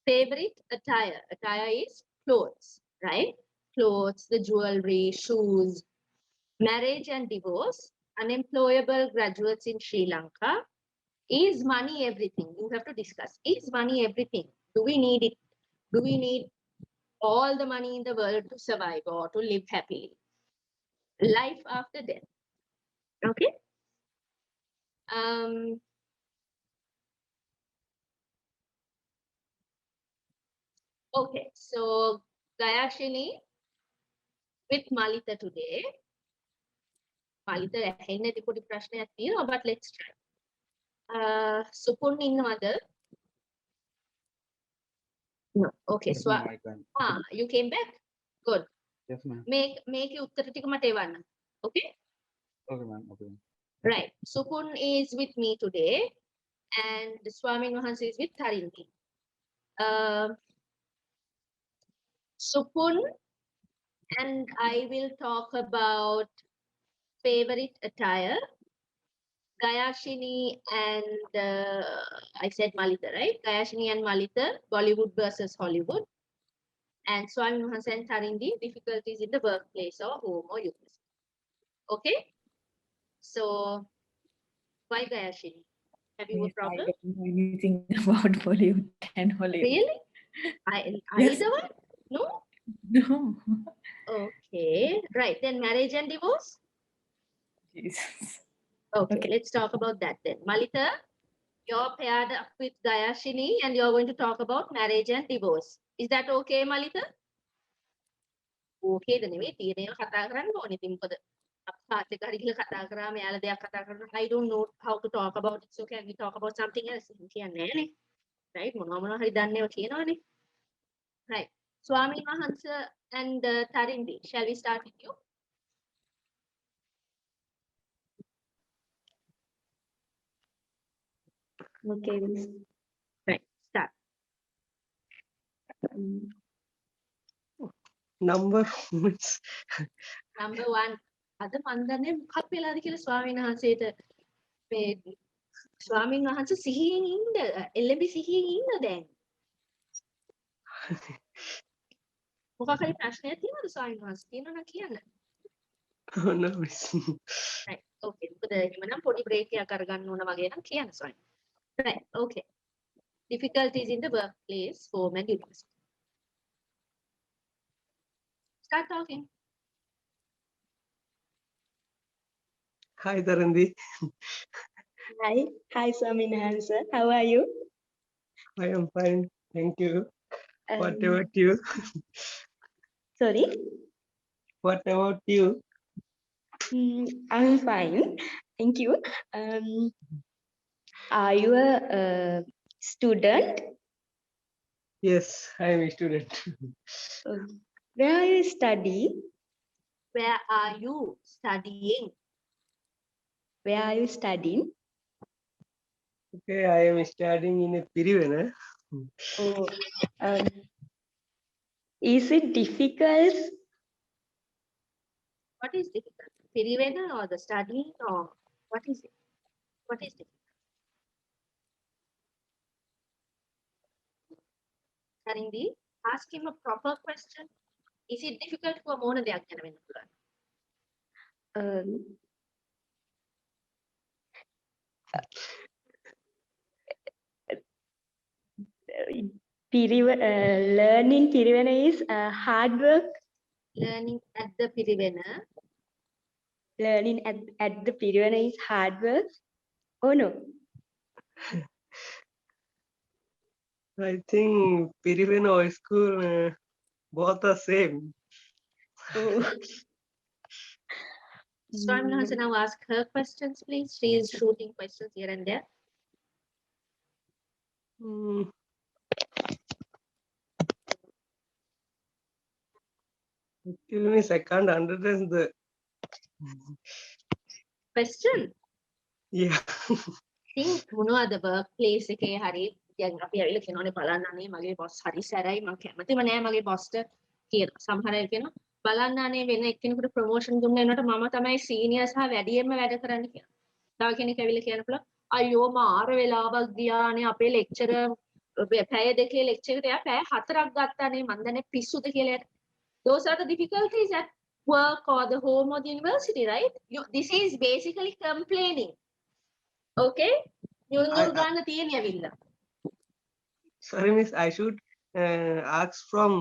Favorite attire. Attire is clothes. Right? Clothes, the jewelry, shoes. Marriage and divorce. Unemployable graduates in Sri Lanka. Is money everything? You have to discuss. Is money everything? Do we need it? Do we need all the money in the world to survive or to live happily? Life after death. Okay. Okay. So Gayashini with Malita today. Malita ඇහෙන්නේ නැති පොඩි ප්‍රශ්නයක් තියෙනවා, but let's try. Supun ඉන්නවද? No. Okay. Yes, So ma'am, I can. you came back? Good. Yes, ma'am. Make උත්තර ටික මට එවන්න. Okay? Okay, ma'am. Okay. Right. Supun is with me today and Swamin Wahanse is with Tarindi. Supun and I will talk about favorite attire. Gayashini and I said Malita, right? Gayashini and Malita, Bollywood versus Hollywood. And Swamin Wahanse and Tarindi, difficulties in the workplace or home or university. Okay? So, why Gayashini? Have you a Yes, I problem? don't know anything about Bollywood and Hollywood. Really? Yes. Either one? No? No. Okay. Right. Then marriage and divorce? Jesus. Okay, Okay. let's talk about that then. Malita, you're paired up with Gayashini and you're going to talk about marriage and divorce. Is that okay, Malita? Okay, then නෙවෙයි තියෙන ඒවා කතා කරන්න ඕනේ. ඉතින් මොකද අපහාත් එක හරි ගිහලා කතා කරාම එයාලා දෙයක් කතා කරනවා. I don't know how to talk about it. So can we talk about something else? කියන්නේ නෑනේ. right මොනවා හරි දන්නේව කියනවනේ right ස්වාමීන් වහන්සේ and Tarindi, shall we start with you? Okay, Miss. Right, start. Number means Number 1. අද මන් දන්නේ මොකක් වෙලාද කියලා ස්වාමීන් වහන්සේට මේ ස්වාමීන් වහන්සේ සිහියෙන් ඉන්න එළඹි සිහියෙන් ඉන්න දැන්. මොකක් හරි ප්‍රශ්නයක් තියෙනවද ස්වාමීන් වහන්සේ? තියෙනවා නම් කියන්න. oh, no, miss. Right. Okay. මොකද එහෙමනම් පොඩි බ්‍රේක් එකක් අරගන්න ඕන වගේ නම් කියන්න ස්වාමීන්. Right. Okay. Difficulties in the workplace, home and university. Start talking. Hi, Tarandi. Hi, Swaminathan. How are you? I am fine. Thank you. What Um, about you? Sorry, What about you? I'm fine. Thank you. Are you a student? Yes, I am a student. Where are you study? Where are you studying? Where are you studying? Okay, I am studying in a Pirivena. Oh, is it difficult? What is difficult? Pirivena or the studying or what is it? What is difficult? Tarindi, ask him a proper question. Is it difficult for මොන දෙයක් ගැන වෙන්න පුළුවන්? Um, Learning Pirivena is hard work. Learning at the Pirivena. Learning at the Pirivena is hard work. Oh no. I think Pirivena or school both are same. Oh. Swami Hansa, now ask her questions, please. She is shooting questions here and there. Mm. Excuse me, I can't understand the Question. yeah. ඉතින් මොනවද workplace එකේ හරි දැන් අපි ඇවිල්ලා කියනෝනේ බලන්නනේ මගේ boss හරි සැරයි මම කැමතිම නෑ මගේ bossට කියලා. සමහර අය කියනවා බලන්නනේ වෙන එක්කෙනෙකුට promotion දුන්න වෙනකොට මම තමයි senior සහ වැඩියෙන්ම වැඩ කරන්න කියලා. තව කෙනෙක් ඇවිල්ලා කියන්න පුළුවන් අයියෝ මාර වෙලාවක් ගියානේ අපේ lecturer පැය දෙකේ lecture එකට එයා පැය 4ක් ගත්තානේ මන් දන්නේ පිස්සුද කියලා. Those are the difficulties at work or the home or the university, right? This is basically complaining. Okay? I- ගන්න තියෙන ඇවිල්ලා. Sorry, miss, I should ask from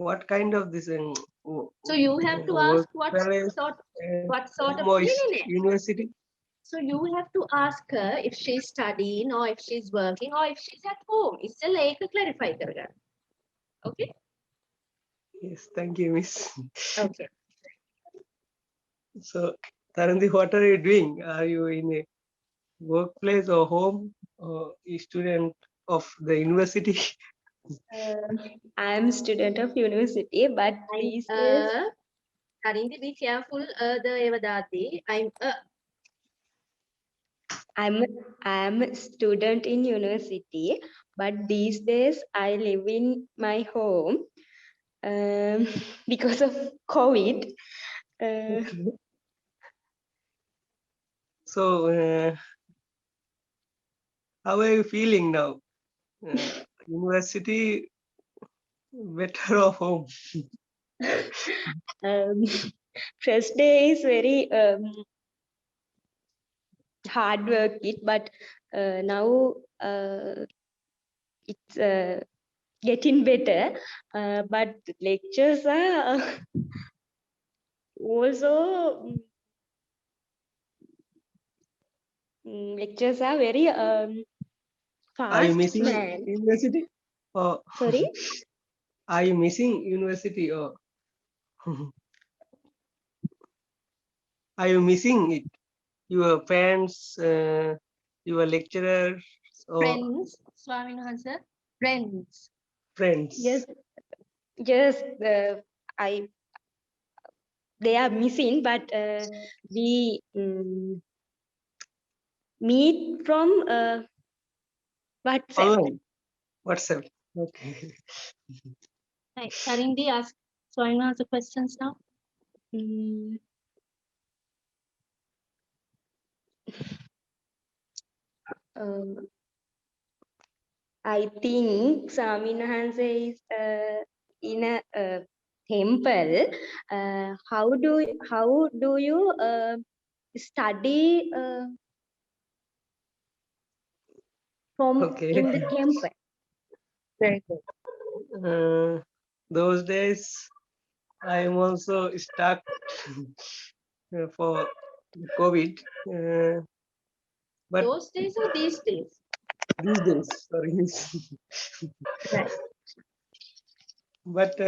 what kind of this So you have to ask what workplace, sort of home or feeling. university. So you have to ask her if she's studying or if she's working or if she's at home. ඉස්සෙල්ලා ඒක clarify කරගන්න. Okay? Yes, thank you, miss. Okay. So, Tarandi, what are you doing? Are you in a workplace or home or a student of the university? I'm a student of university, but these days Tarindi, be careful the ඒව දාද්දී. I'm a student in university, but these days I live in my home because of COVID. So, how are you feeling now? University better or home? First day is very hard work, but now it's getting better. But lectures are also lectures are very fast. Are you missing man. university? Or Sorry. are you missing university or are you missing it? Your parents, your lecturer, So Friends, Swamin Hansa. Friends. friends. Yes, just they are missing, but we meet from WhatsApp. Online. WhatsApp. Okay. Right. Tarindi, ask Swamin Hansa questions now. Mm, um, I think Swaminahansa is in a temple. How do you study from Okay. in the temple? Very good. Those days I am also stuck for COVID. But Those days or these days? these days, sorry. Right. But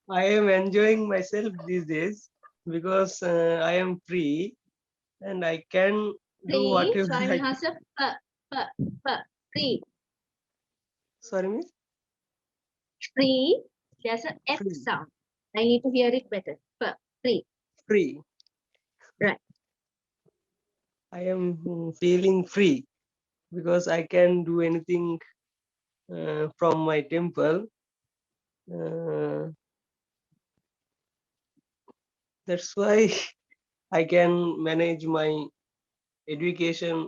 I am enjoying myself these days because I am free and I can do Free, whatever Swamin I. Hansa. Free. Sorry, miss. Free. There's an F Free. sound. I need to hear it better. Free. Free. Right. I am feeling free because I can do anything from my temple. That's why I can manage my education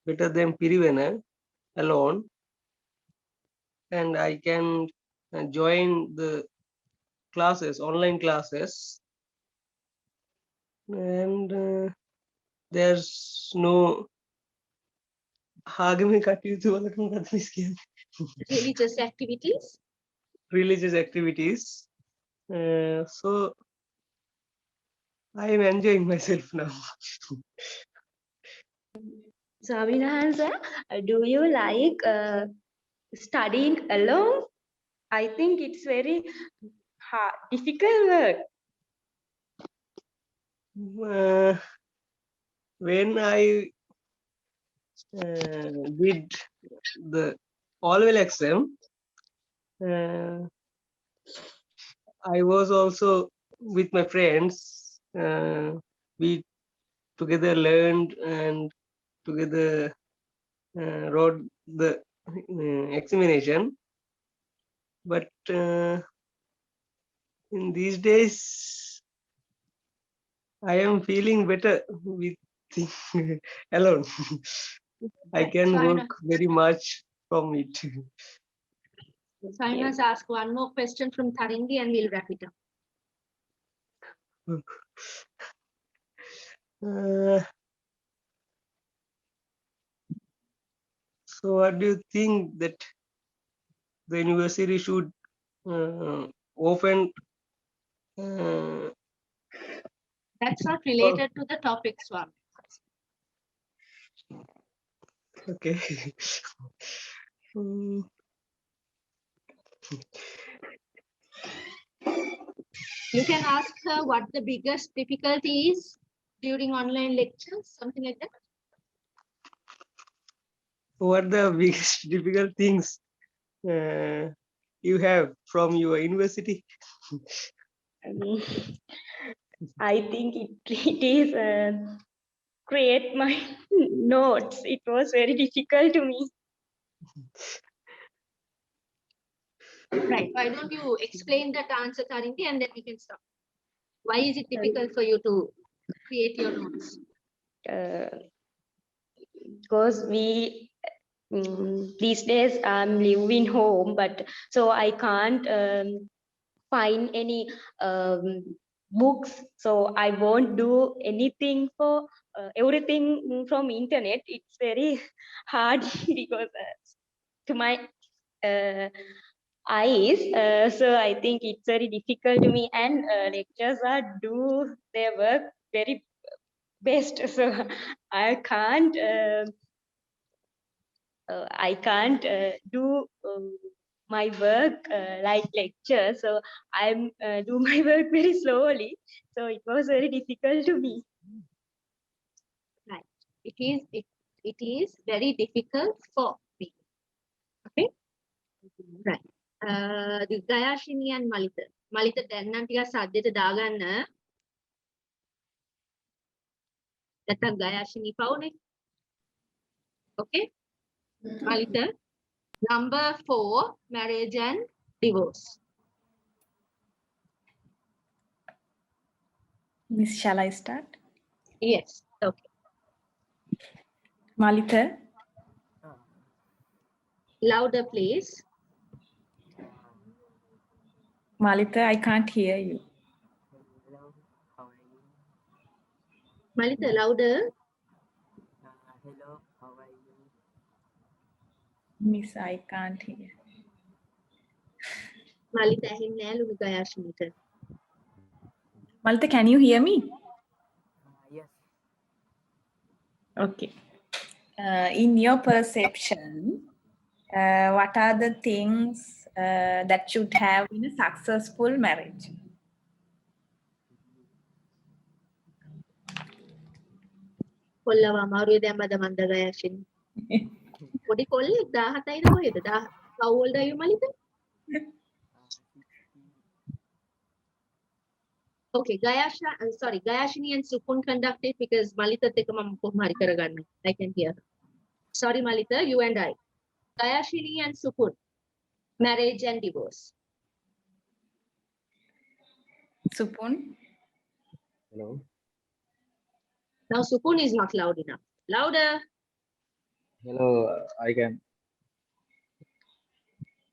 better than Pirivena alone, and I can join the classes, online classes, and there's no ආගමික කටයුතු වලට මොකක්ද miss කියන්නේ? Religious activities. Religious activities. So I am enjoying myself now. Swaminahansa, do you like studying alone? I think it's very hard, difficult work. When I did the all-well exam, I was also with my friends. We together learned and together wrote the examination. But in these days, I am feeling better with alone. I Right. can So work very much from it. I must ask one more question from Tarindi and we'll wrap it up. So what do you think that the university should open? That's not related to the topic, Swami. Okay. Mm, You can ask her what the biggest difficulty is during online lectures, something like that. what the biggest difficult things you have from your university? I think it is create my notes. It was very difficult to me. Right. Why don't you explain that answer, Tarindi, and then we can stop. Why is it difficult for you to create your notes? Because we these days I'm living home, but so I can't find any books. So I won't do anything for everything from internet. It's very hard because to my eyes. So I think it's very difficult to me, and lecturers are do their work very best. So I can't. I can't do my work like lecture, so I'm do my work very slowly. So it was very difficult to me. Right. it is very difficult for me. Okay? Right. Gayashini and Malita. Malita දැන් නම් ටිකක් සද්දෙට දාගන්න. නැත්නම් Gayashini පවුනේ. Okay? Malita. Number 4, marriage and divorce. Miss, shall I start? Yes. Okay. Malita, Ah, Louder, please. Malita, I can't hear you. hello, how are you? Malita, louder. Hello, how are you? Miss, I can't hear. Malita ඇහෙන්නේ නැහැ ලුණු Gayashiniට. Malita, can you hear me? Yes, Okay. In your perception, what are the things that should have in a successful marriage? කොල්ලව අමාරුවේ දැම්මද මන්ද Gayashini. පොඩි කොල්ලෙක් 17යිද කොහෙද? How old are you, Malita? 16. Okay, Gayashini and Supun conduct it because Malita එක මම කොහොම හරි කරගන්න. I can hear her. Sorry, Malita, you and I. Gayashini and Supun, marriage and divorce. Supun, Hello. Now Supun is not loud enough. Louder. Hello. I can.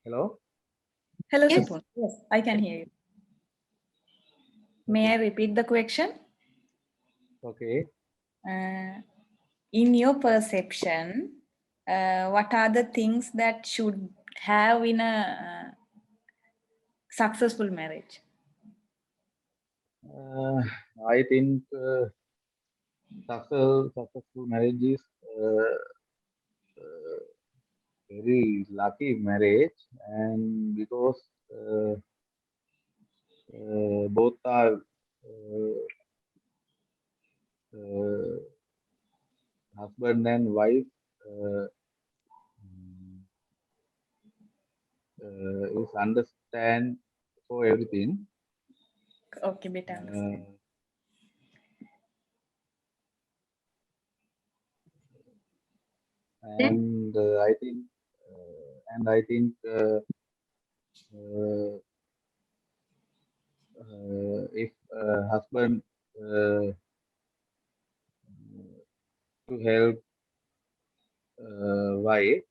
Hello. hello, Yes. Supun. Yes, I can hear you. May I repeat the question? Okay. In your perception, what are the things that should have in a successful marriage? I think successful marriage is very lucky marriage, and because both are husband and wife is understand for everything. Okay, better understand. And I think if husband to help wife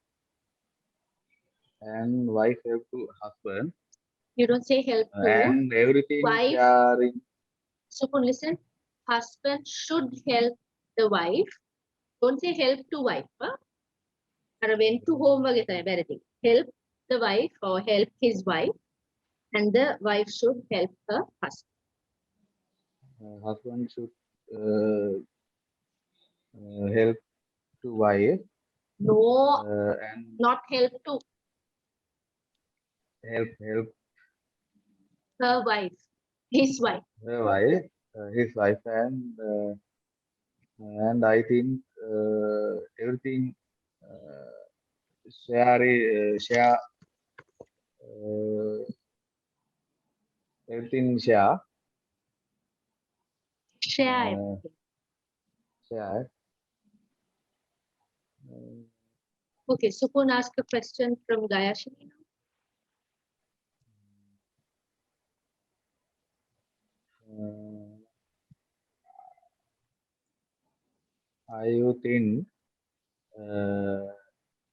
and wife help to husband You don't say help to. and everything wife. sharing. Supun, listen. Husband should help the wife. Don't say help to wife. Huh? අර went to home වගේ තමයි වැරදි. Help the wife or help his wife, and the wife should help her husband. Husband should help to wife No, and not help to help her wife, his wife. her wife, his wife, and I think everything share everything share Share Uh, everything. share. Okay, Supun ask a question from Gayashini now. I think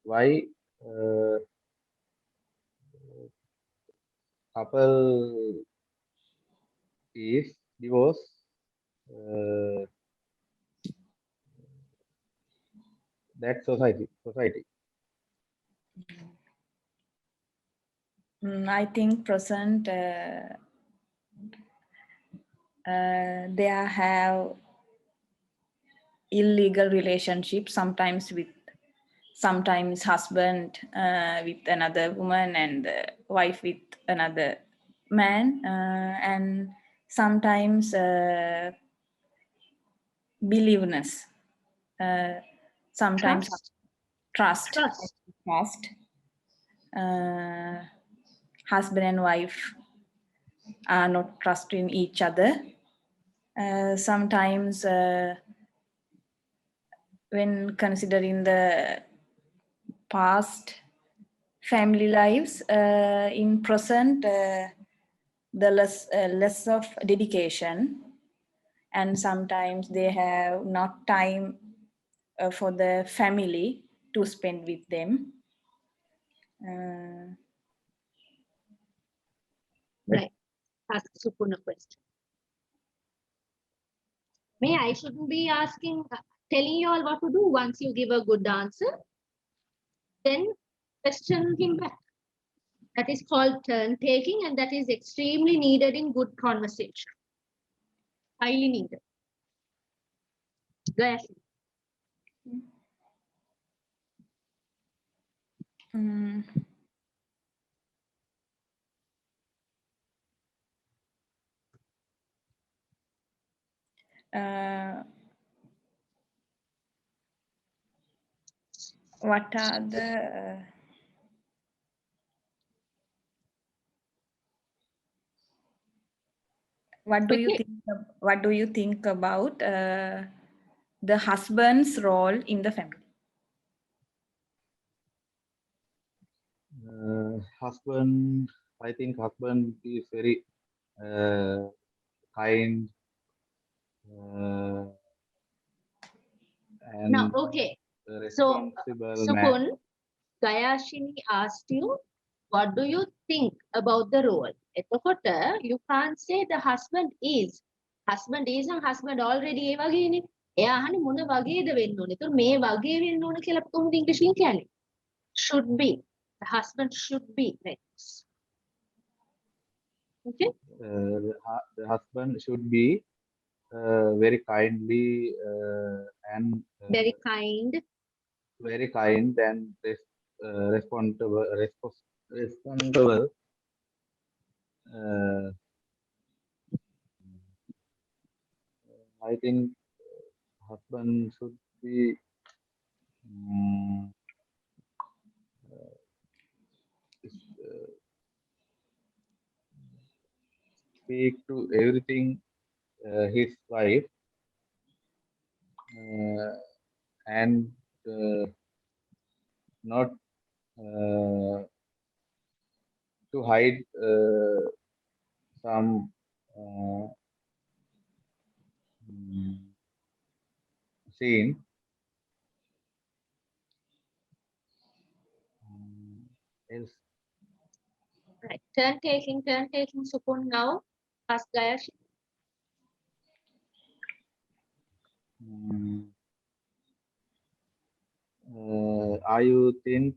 why couple is divorce that society. I think present they have illegal relationships sometimes husband with another woman and wife with another man, and sometimes believeness. Sometimes trust. Trust. Husband and wife are not trusting each other. Sometimes when considering the past family lives, in present the less of dedication, and sometimes they have not time for the family to spend with them. Right. Ask Supun a question. I shouldn't be telling you all what to do. Once you give a good answer, then question him back. That is called turn taking, and that is extremely needed in good conversation. Highly needed. Go ahead. What are the what do you think about the husband's role in the family? Husband, I think husband is very kind and Now, okay. So, responsible man. Supun, Gayashini asked you, what do you think about the role? එතකොට you can't say the husband is. Husband is and husband already ඒ වගේනේ. එයා අහන්නේ මොන වගේද වෙන්න ඕනේ. ඒතකොට මේ වගේ වෙන්න ඕනේ කියලා කොහොමද ඉංග්‍රීසියෙන් කියන්නේ? Should be. The husband should be like this. Okay? The husband should be very kindly and Very kind. very kind and responsible. I think husband should be speak to everything his wife and not to hide some scene. Else. Right. Turn taking, Supun now. Ask Gayashi. Are you think?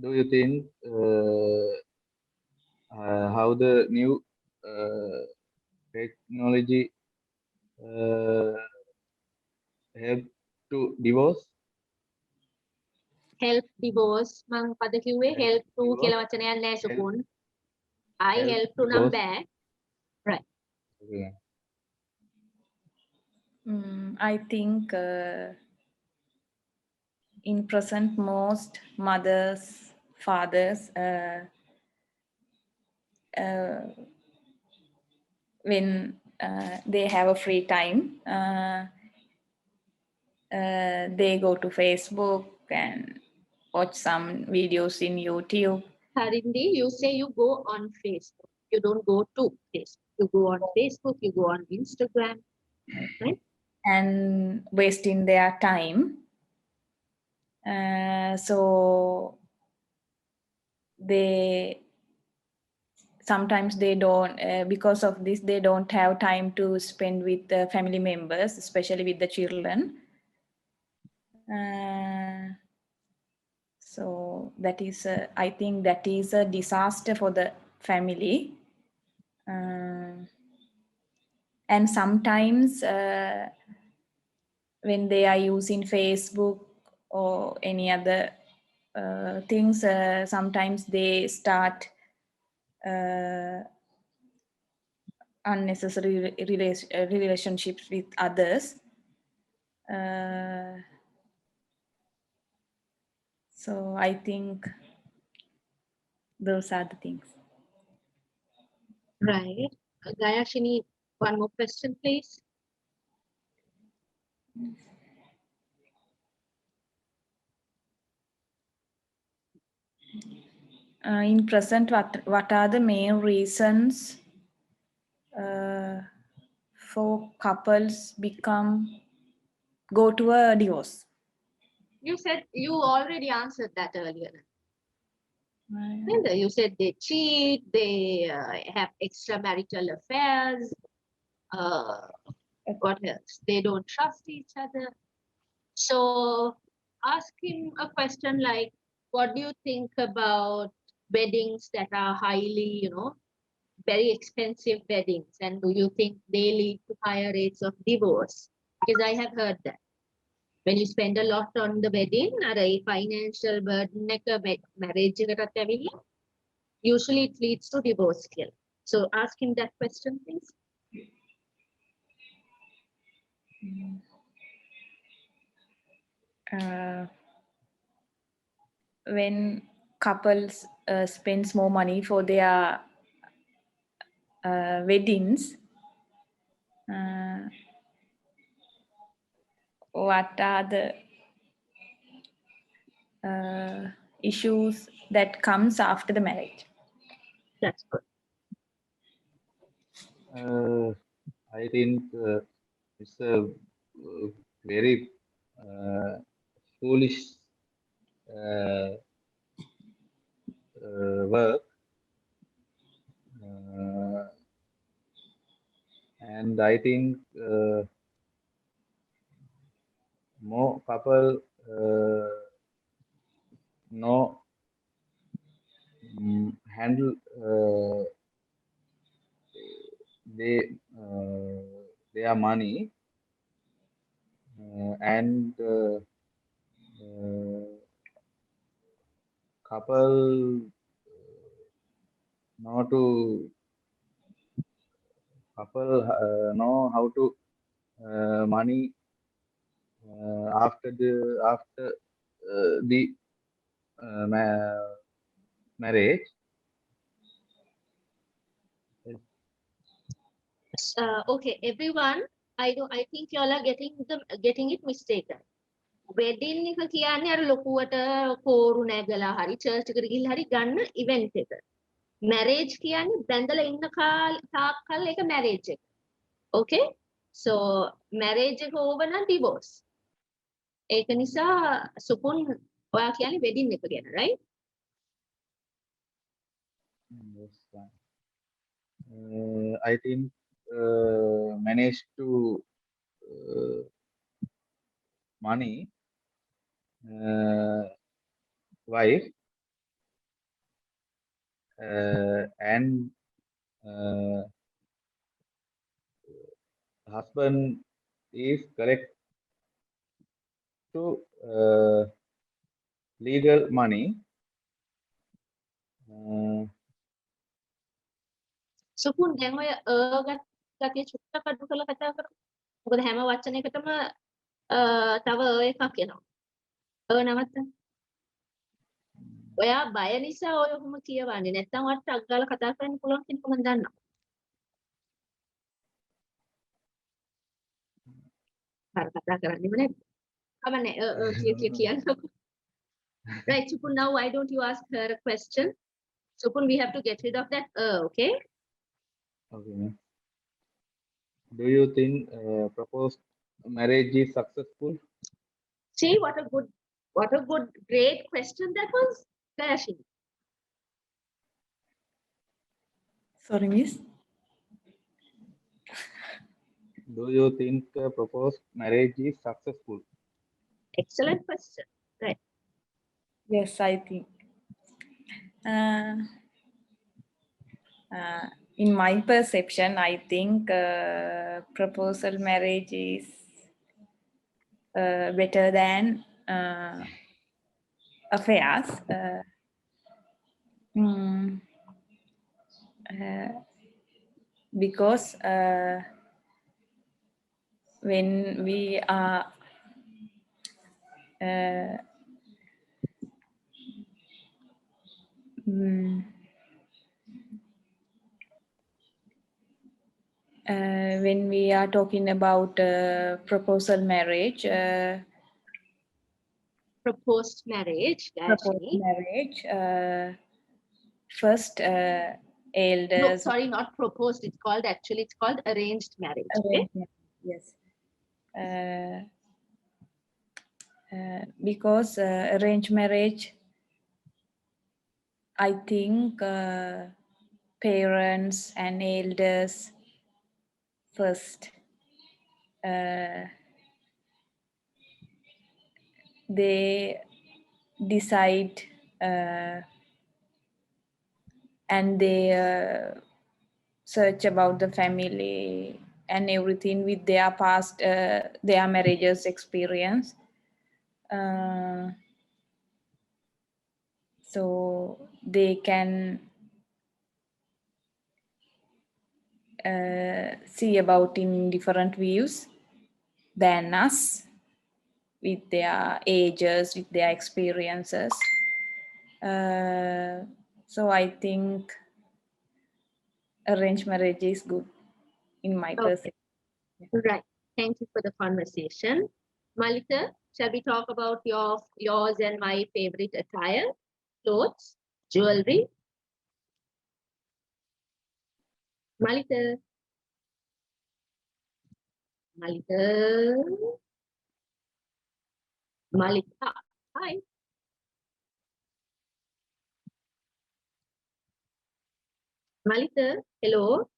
Do you think how the new technology help to divorce? help divorce? මං පද කිව්වේ help to divorce. කියලා වචනයක් නෑ Supun. I help to නම් divorce. බෑ. Right. Okay. I think in present most mothers, fathers, when they have a free time, they go to Facebook and watch some videos in YouTube. Harindi, you say you go on Facebook. You don't go to Facebook. You go on Facebook, you go on Instagram. Right? And wasting their time. So sometimes they don't, because of this, they don't have time to spend with the family members, especially with the children. So that is, I think that is a disaster for the family. And sometimes when they are using Facebook or any other things, sometimes they start unnecessary relationships with others. So I think those are the things. Right. Gayashini, one more question, please. In present, what are the main reasons for couples go to a divorce? You said you already answered that earlier. Right. Linda, you said they cheat, they have extramarital affairs. What else? They don't trust each other. So ask him a question like, what do you think about weddings that are highly, very expensive weddings? And do you think they lead to higher rates of divorce? Because I have heard that. When you spend a lot on the wedding, or a financial burden marriage, usually it leads to divorce. So ask him that question, please. When couples spends more money for their weddings, what are the issues that comes after the marriage? That's good. I think it's a very foolish work, and I think more couple know handle their money and couple know how to money after the marriage. Okay, everyone, I think you all are getting it mistaken. Wedding එක කියන්නේ අර ලොකුවට කෝරු නැගලා හරි church එකට ගිහිල්ලා හරි ගන්න event එක. Marriage කියන්නේ බැඳලා ඉන්න තාක් කල් ඒක marriage එක. Okay? So marriage එක over නම් divorce. ඒක නිසා සුපුන් ඔයා කියන්නේ wedding එක ගැන, right? Yes, I think manage to money wife and husband is correct to legal money. Supun දැන් ඔය ගතිය චුට්ටක් අඩු කරලා කතා කරමු. මොකද හැම වචනයකටම තව එකක් එනවා. නවත්තන්න. ඔයා බය නිසා ඔය ඔහොම කියවන්නේ. නැත්නම් ඔයාට ටක් ගාලා කතා කරන්න පුළුවන් කෙනෙක් මම දන්නවා. හරි කතා කරන්නේම නැද්ද? කමන්නේ කියන්නකො. Right, Supun, now why don't you ask her a question? Supun, we have to get rid of that okay? Okay. Do you think proposed marriage is successful? See what a good, great question that was, Gayashini. Sorry, miss. Do you think proposed marriage is successful? Excellent question. Right. Yes, I think. In my perception, I think proposal marriage is better than affairs. because when we are mm, when we are talking about proposal marriage, Proposed marriage, proposed Dashni. marriage, first No, elders sorry, not proposed. It's called arranged marriage. Okay? arrangement, yes. Because arranged marriage, I think parents and elders first they decide and they search about the family and everything with their past their marriages experience, so they can see about in different views than us with their ages, with their experiences. So I think arranged marriage is good in my Okay. perception. Right. Thank you for the conversation. Malika, shall we talk about yours and my favorite attire, clothes, jewelry? Malika. Malika. Malika. Hi. Malika. Hello.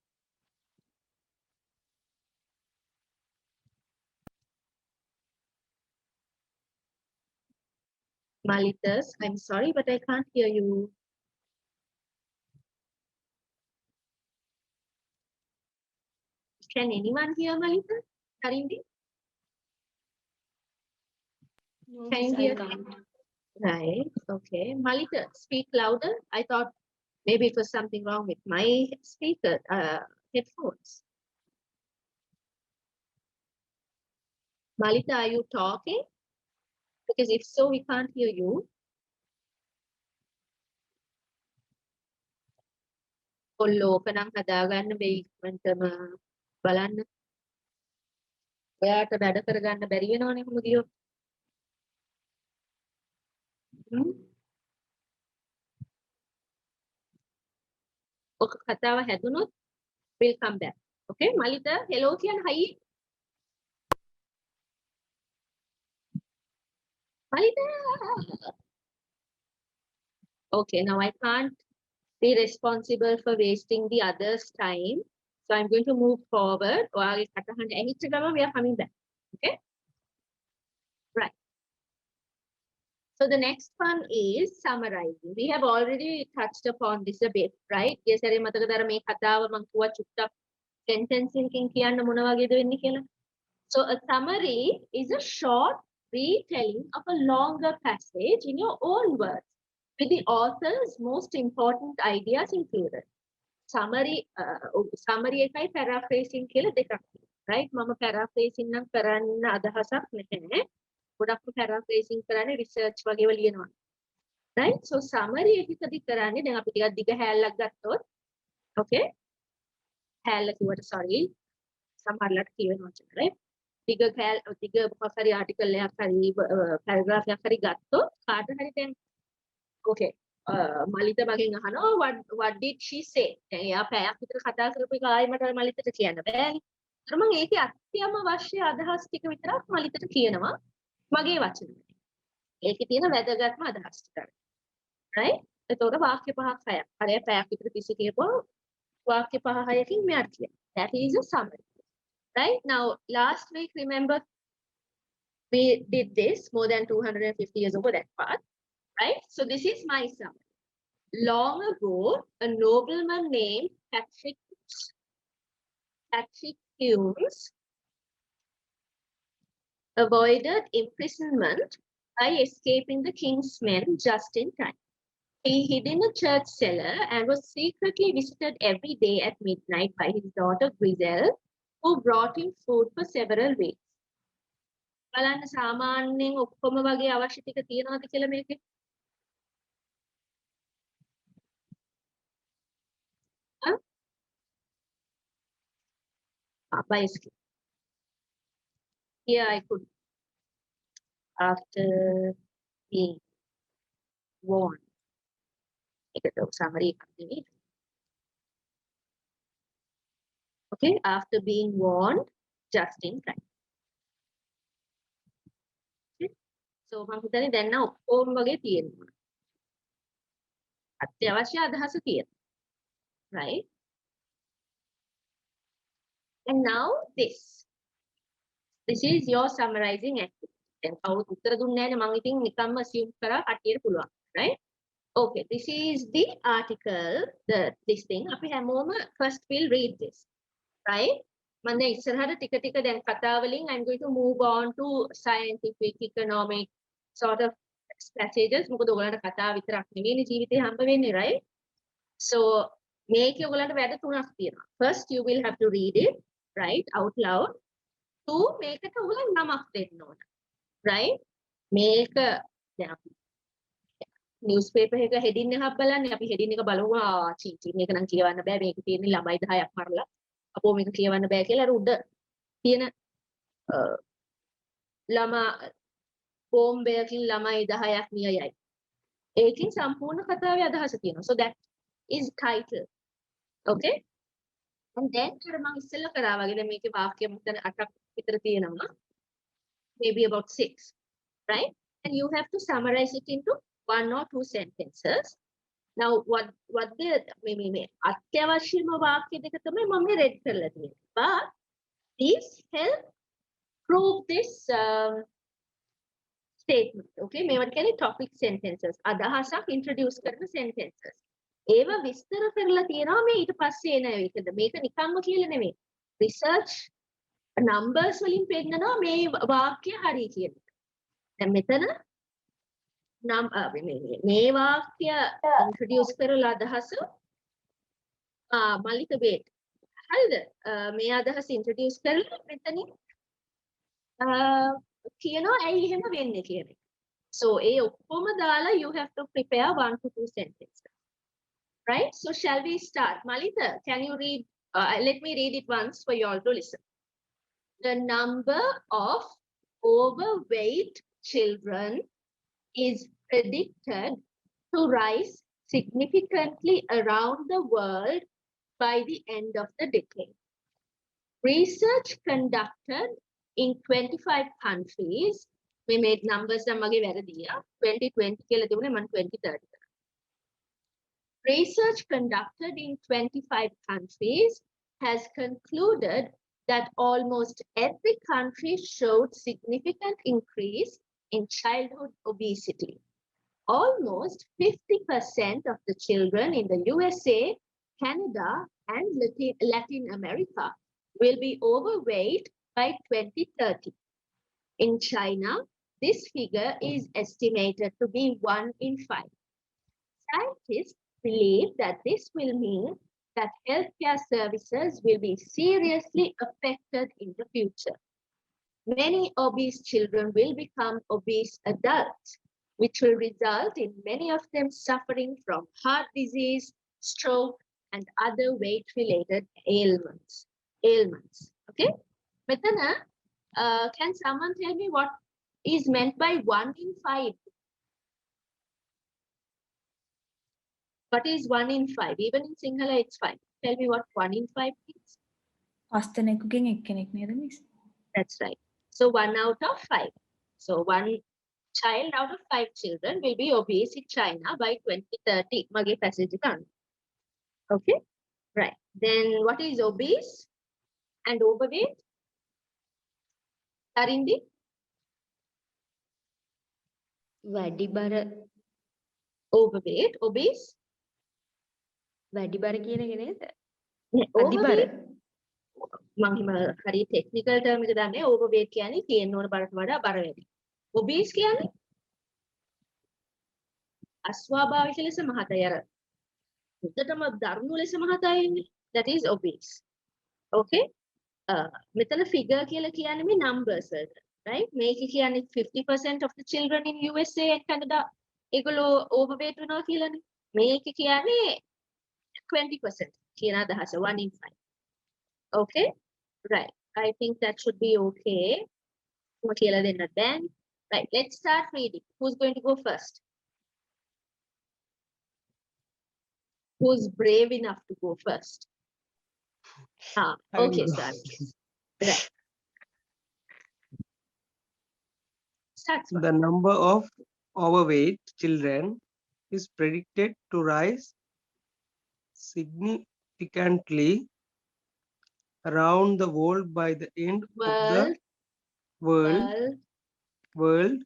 Malika, I'm sorry, but I can't hear you. Can anyone hear Malika? Karindi? Can you I hear? can't. Right. Okay. Malika, speak louder. I thought maybe it was something wrong with my speaker, headphones. Malika, are you talking? Because if so, we can't hear you. ඔල්ලෝක නම් හදාගන්න බැයි ඉක්මනටම බලන්න. ඔයාට වැඩ කරගන්න බැරි වෙනවනේ කොහොමද ගියොත්. ඔක කතාව හැදුනොත් we'll come back. Okay, Malika, hello කියන hi. Malika. Okay, now I can't be responsible for wasting the others' time. So I'm going to move forward. ඔයාගේ කටහඬ ඇහිච්ච ගමන් we are coming back. Okay? Right. So the next one is summarizing. We have already touched upon this a bit, right? ඒ සැරේ මතකද අර මේ කතාව මම කිව්වා චුට්ටක් sentence එකකින් කියන්න මොන වගේද වෙන්නේ කියලා. So a summary is a short retelling of a longer passage in your own words, with the author's most important ideas included. Summary එකයි paraphrasing කියලා දෙකක් තියෙනවා, right? මම paraphrasing නම් කරන්න අදහසක් නැහැ. ගොඩක්ම paraphrasing කරන්නේ research වගේව ලියනවා. Right? So summary එකකදී කරන්නේ දැන් අපි ටිකක් දිග හැල්ලක් ගත්තොත්, okay? හැල්ල කිව්වට sorry. සමහරලාට කියවෙනවා right? දිග මොකක් හරි ආටිකල් එකක් හරි පැරග්‍රාෆ් එකක් හරි ගත්තොත් කාට හරි දැන් okay මලිත මගෙන් අහනවා what did she say දැන් එයා පැයක් විතර කතා කරපු එක ආයෙ මට මලිතට කියන්න බෑනේ. ඒතර මම ඒකේ අත්‍යවශ්‍ය අදහස් ටික විතරක් මලිතට කියනවා මගේ වචන වලින්. ඒකේ තියෙන වැදගත්ම අදහස් ටික. right? ඒතකොට වාක්‍ය පහක් හයක්. හරිය පැයක් විතර තිස්සේ කියපුවා වාක්‍ය පහ හයකින් මෙයාට කියන්න. That is a summary. Right? Now, last week, remember, we did this more than 250 years ago, that part. Right? So this is my summary. Long ago, a nobleman named Patrick Hughes avoided imprisonment by escaping the king's men just in time. He hid in a church cellar and was secretly visited every day at midnight by his daughter Grisel, who brought him food for several weeks. බලන්න සාමාන්‍යයෙන් ඔක්කොම වගේ අවශ්‍ය ටික තියනවාද කියලා මේකේ? Basically. Here I could, after being warned, එකට summary එකක් දෙන්නේ. Okay, after being warned, just in time. Okay. So මම හිතන්නේ දැන් නම් ඔක්කොම වගේ තියෙනවා. අත්‍යවශ්‍ය අදහස තියෙනවා. Right? And now this. This is your summarizing activity. දැන් කවුරුත් උත්තර දුන්නේ නැහැ නේ මම ඉතින් නිකම්ම assume කරා කට්ටියට පුළුවන්. Right? Okay, this is the article, this thing. අපි හැමෝම first we'll read this. Right? මම දැන් ඉස්සරහට ටික ටික දැන් කතා වලින් I'm going to move on to scientific, economic sort of passages. මොකද ඔයගලන්ට කතා විතරක් නෙවෙයිනේ ජීවිතේ හම්බ වෙන්නේ, right? So මේකේ ඔයගලන්ට වැඩ තුනක් තියෙනවා. First you will have to read it, right, out loud. Two, මේකට ඔයගලන් නමක් දෙන්න ඕන. Right? මේක දැන් අපි newspaper එක heading එකක් බලන්නේ. අපි heading එක බලමු. චීචි මේක නම් කියවන්න බෑ. මේක තියෙන්නේ ළමයි 10ක් මරලා. අපෝ මේක කියවන්න බෑ කියලා අර උඩ තියෙන ළමා බෝම්බයකින් ළමයි 10ක් මියයයි. ඒකෙන් සම්පූර්ණ කතාවේ අදහස තියෙනවා. So that is title. Okay? And then අර මම ඉස්සෙල්ලා කරා වගේ දැන් මේකේ වාක්‍ය මුතන 8ක් විතර තියෙනවා. Maybe about 6. Right? And you have to summarize it into 1 or 2 sentences. Now what the මේ අත්‍යවශ්‍යම වාක්‍ය දෙක තමයි මම මේ read කරලා තියෙන්නේ. But these help prove this statement. Okay, මේවට කියන්නේ topic sentences. අදහසක් introduce කරන sentences. ඒවා විස්තර කරලා තියෙනවා මේ ඊට පස්සේ එන එකද. මේක නිකම්ම කියලා නෙමෙයි. Research numbers වලින් පෙන්නනවා මේ වාක්‍ය හරි කියන එක. දැන් මෙතන මේ වාක්‍ය introduce කරලා අදහස මලික wait. හරිද? මේ අදහස introduce කරලා මෙතනින් කියනවා ඇයි එහෙම වෙන්නේ කියන එක. So ඒ ඔක්කොම දාලා you have to prepare 1 to 2 sentences. Right? So shall we start? Malita, can you read? Let me read it once for you all to listen. The number of overweight children is predicted to rise significantly around the world by the end of the decade. Research conducted in 25 countries, we made numbers 2020 කියලා තිබුණේ මම 2030. Research conducted in 25 countries has concluded that almost every country showed significant increase in childhood obesity. Almost 50% of the children in the USA, Canada, and Latin America will be overweight by 2030. In China, this figure is estimated to be 1 in 5. Scientists believe that this will mean that healthcare services will be seriously affected in the future. Many obese children will become obese adults, which will result in many of them suffering from heart disease, stroke, and other weight-related ailments. Okay? Metana, can someone tell me what is meant by 1 in 5? What is 1 in 5? Even in Sinhala, it's 5. Tell me what 1 in 5 is. 5 දෙනෙකුගෙන් එක්කෙනෙක් නේද miss? That's right. So 1 out of 5. So 1 child out of 5 children will be obese in China by 2030. Mage passage එක අනුව. Okay? Right. Then what is obese and overweight? Tarindi? වැඩි බර Overweight. Obese? වැඩි බර කියන එක නේද? Overweight. අධි බර. මම හිම හරි ටෙක්නිකල් ටර්ම් එක දන්නේ overweight කියන්නේ තියෙන්න ඕන බරට වඩා බර වැඩි. Obese කියන්නේ අස්වාභාවික ලෙස මහතයි අර උඩටම දරුණු ලෙස මහතයි ඉන්නේ. That is obese. Okay? මෙතන figure කියලා කියන්නේ මේ numbers වලට. Right? මේක කියන්නේ 50% of the children in USA and Canada ඒගොල්ලෝ overweight වෙනවා කියලානේ. මේක කියන්නේ 20% කියන අදහස 1 in 5. Okay? Right. I think that should be okay. මොකද කියලා දෙන්න බෑනේ. Right. Let's start reading. Who's going to go first? Who's brave enough to go first? I will Okay, go. sorry. Right. Start. Swati. The number of overweight children is predicted to rise significantly around the world by the end of the world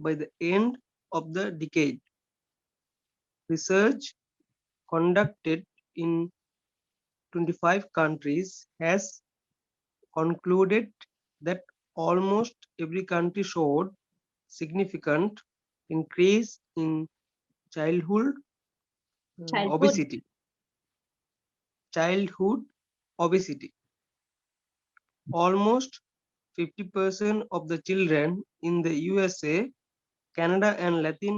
by the end of the decade. Research conducted in 25 countries has concluded that almost every country showed significant increase in childhood Childhood. obesity. Childhood obesity. Almost 50% of the children in the USA, Canada, and Latin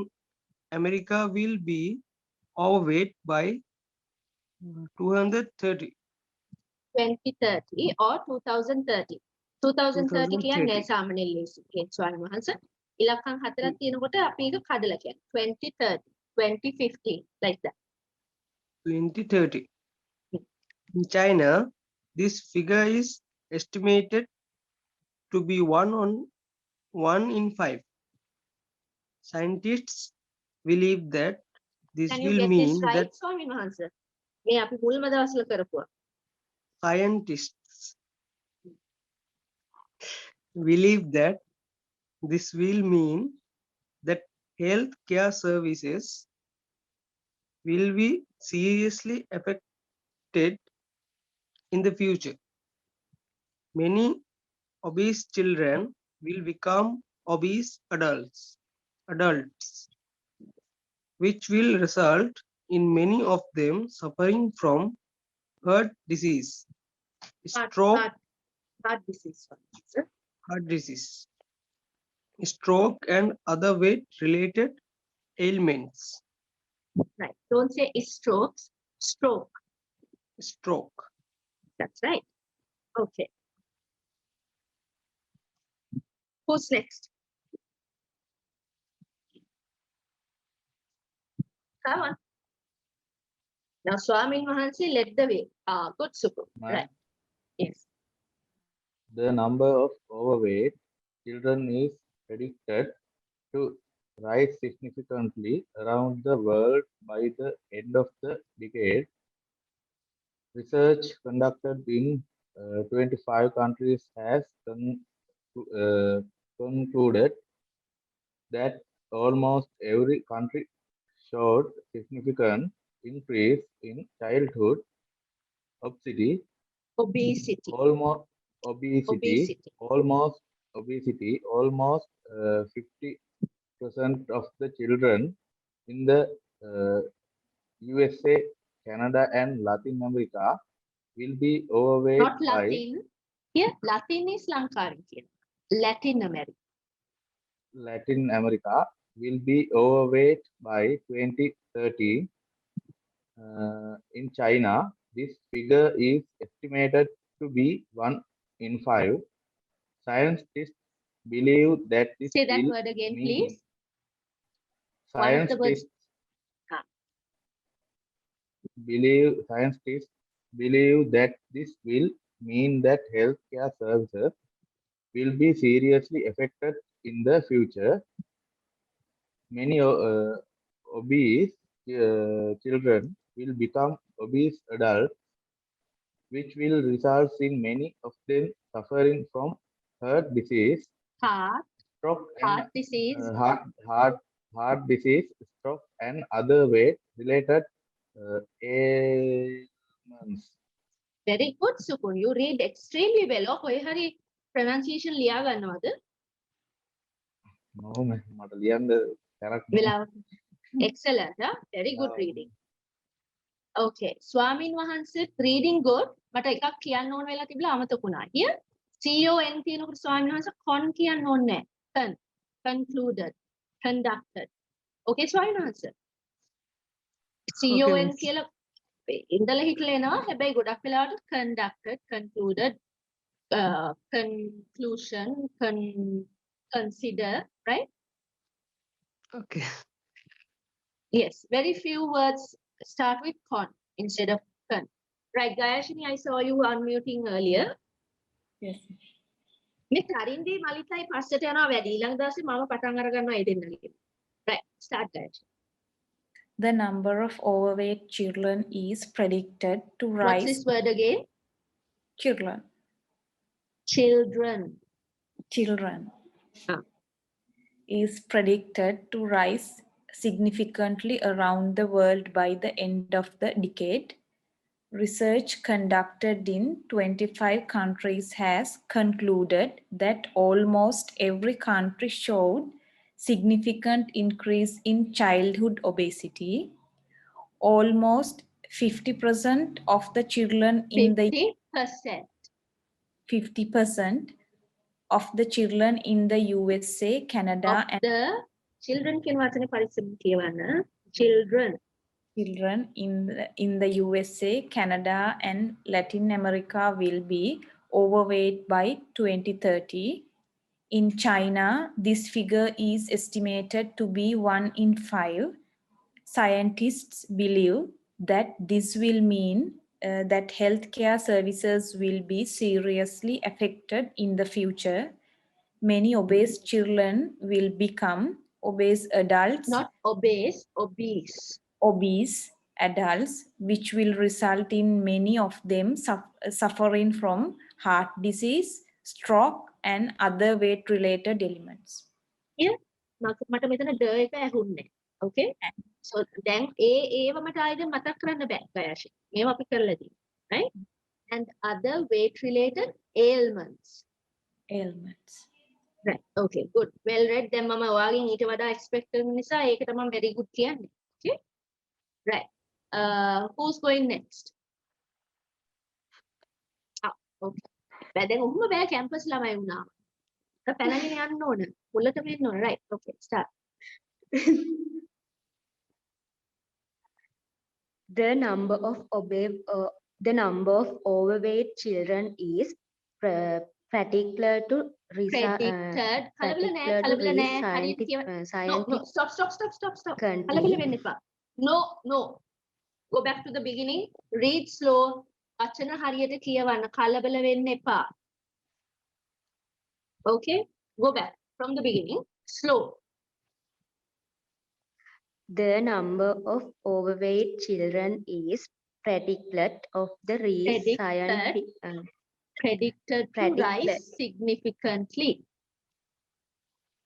America will be overweight by 230. 2030 or 2030. 2030 කියන්නේ 2030. සාමාන්‍ය ලේසි. ඒ ස්වාමීන් වහන්සේ ඉලක්කම් හතරක් තියෙනකොට අපි ඒක කඩලා කියන්නේ 2030, 2050 like that. 2030. In China, this figure is estimated to be 1 in 5. Scientists believe that this Can you will get mean this right, that ස්වාමීන් වහන්සේ? මේ අපි මුල්ම දවස්වල කරපුවා. scientists believe that this will mean that healthcare services will be seriously affected in the future. Many obese children will become obese adults, which will result in many of them suffering from heart disease, stroke, Heart disease. stroke, and other weight-related ailments. Right. Don't say strokes, stroke. Stroke. That's right. Okay. Who's next? Come on. Now, Swamin Mahansi led the way. Good, Suku. Ma'am, Right. Yes. the number of overweight children is predicted to rise significantly around the world by the end of the decade. Research conducted in 25 countries has concluded that almost every country showed significant increase in childhood obesity, Obesity. almost obesity, Obesity. almost 50% of the children in the USA, Canada, and Latin America will be overweight Not Latin. Here, Latin is Lankaran. Latin America. Latin America will be overweight by 2030. In China, this figure is estimated to be 1 in 5. Scientists believe that this Say that will word again, mean- please. One of the words. Scientists believe that this will mean that healthcare services will be seriously affected in the future. Many obese children will become obese adults, which will result in many of them suffering from heart disease, Heart. stroke, Heart and disease. heart disease, stroke, and other weight-related ailments. Very good, Sukun. You read extremely well. ඔය හරි pronunciation ලියා ගන්නවද? No, මට ලියන්න තැනක් නැහැ. වෙලාව. Excellent. Huh? Very good reading. Okay. ස්වාමින් වහන්සේ reading good. මට එකක් කියන්න ඕන වෙලා තිබිලා අමතකුණා. Here CON තියෙනකොට ස්වාමීන් වහන්සේ con කියන්න ඕනේ නැහැ. Concluded, conducted. Okay ස්වාමීන් වහන්සේ. CON miss. කියලා ඉඳලා හිටලා එනවා. හැබැයි ගොඩක් වෙලාවට conducted, concluded, conclusion, consider, right? Okay. Yes, very few words start with con instead of con. Right, Gayashini, I saw you unmuting earlier. Yes. මේ තරින්දී මලිතයි පස්සට යනවා වැඩි. ඊළඟ දවසේ මම පටන් අර ගන්නවා ඒ දෙන්නගේ. Right, start Gayashini. The number of overweight children is predicted to What's rise. this word again? Children. Children. Children. Ah. Is predicted to rise significantly around the world by the end of the decade. Research conducted in 25 countries has concluded that almost every country showed significant increase in childhood obesity. Almost 50% of the children in the 50%. 50% of the children in the USA, Canada, Of the children කියන වචනේ පරිස්සමින් කියවන්න. Children. children in the USA, Canada, and Latin America will be overweight by 2030. In China, this figure is estimated to be 1 in 5. Scientists believe that this will mean that healthcare services will be seriously affected in the future. Many obese children will become obese adults. Not obese, obese. Obese adults, which will result in many of them suffering from heart disease, stroke, and other weight-related ailments. Yeah, මට මෙතන ඩ එක ඇහුන්නේ. Okay? So දැන් ඒව මට ආයෙත් මතක් කරන්න බෑ ගයාෂි. මේව අපි කරලා තියෙනවා. Right? And other weight-related ailments. Ailments. Right. Okay, good. Well read. දැන් මම ඔයාගෙන් ඊට වඩා expect කරන නිසා ඒකට මම very good කියන්නේ. Okay? Right. Who's going next? Ah, okay. දැන් ඔහොම බෑ campus ළමයි වුණා. පැනගෙන යන්න ඕන. මුලට වෙන්න ඕන. Right. Okay, start. The number of overweight children is particular to Predicted. කලබල නෑ, කලබල නෑ. හරියට කියව. No, no, stop. කලබල වෙන්න එපා. No. Go back to the beginning. Read slow. වචන හරියට කියවන්න. කලබල වෙන්න එපා. Okay? Go back from the beginning. Slow. The number of overweight children is predicted of the scientific Predicted to rise significantly.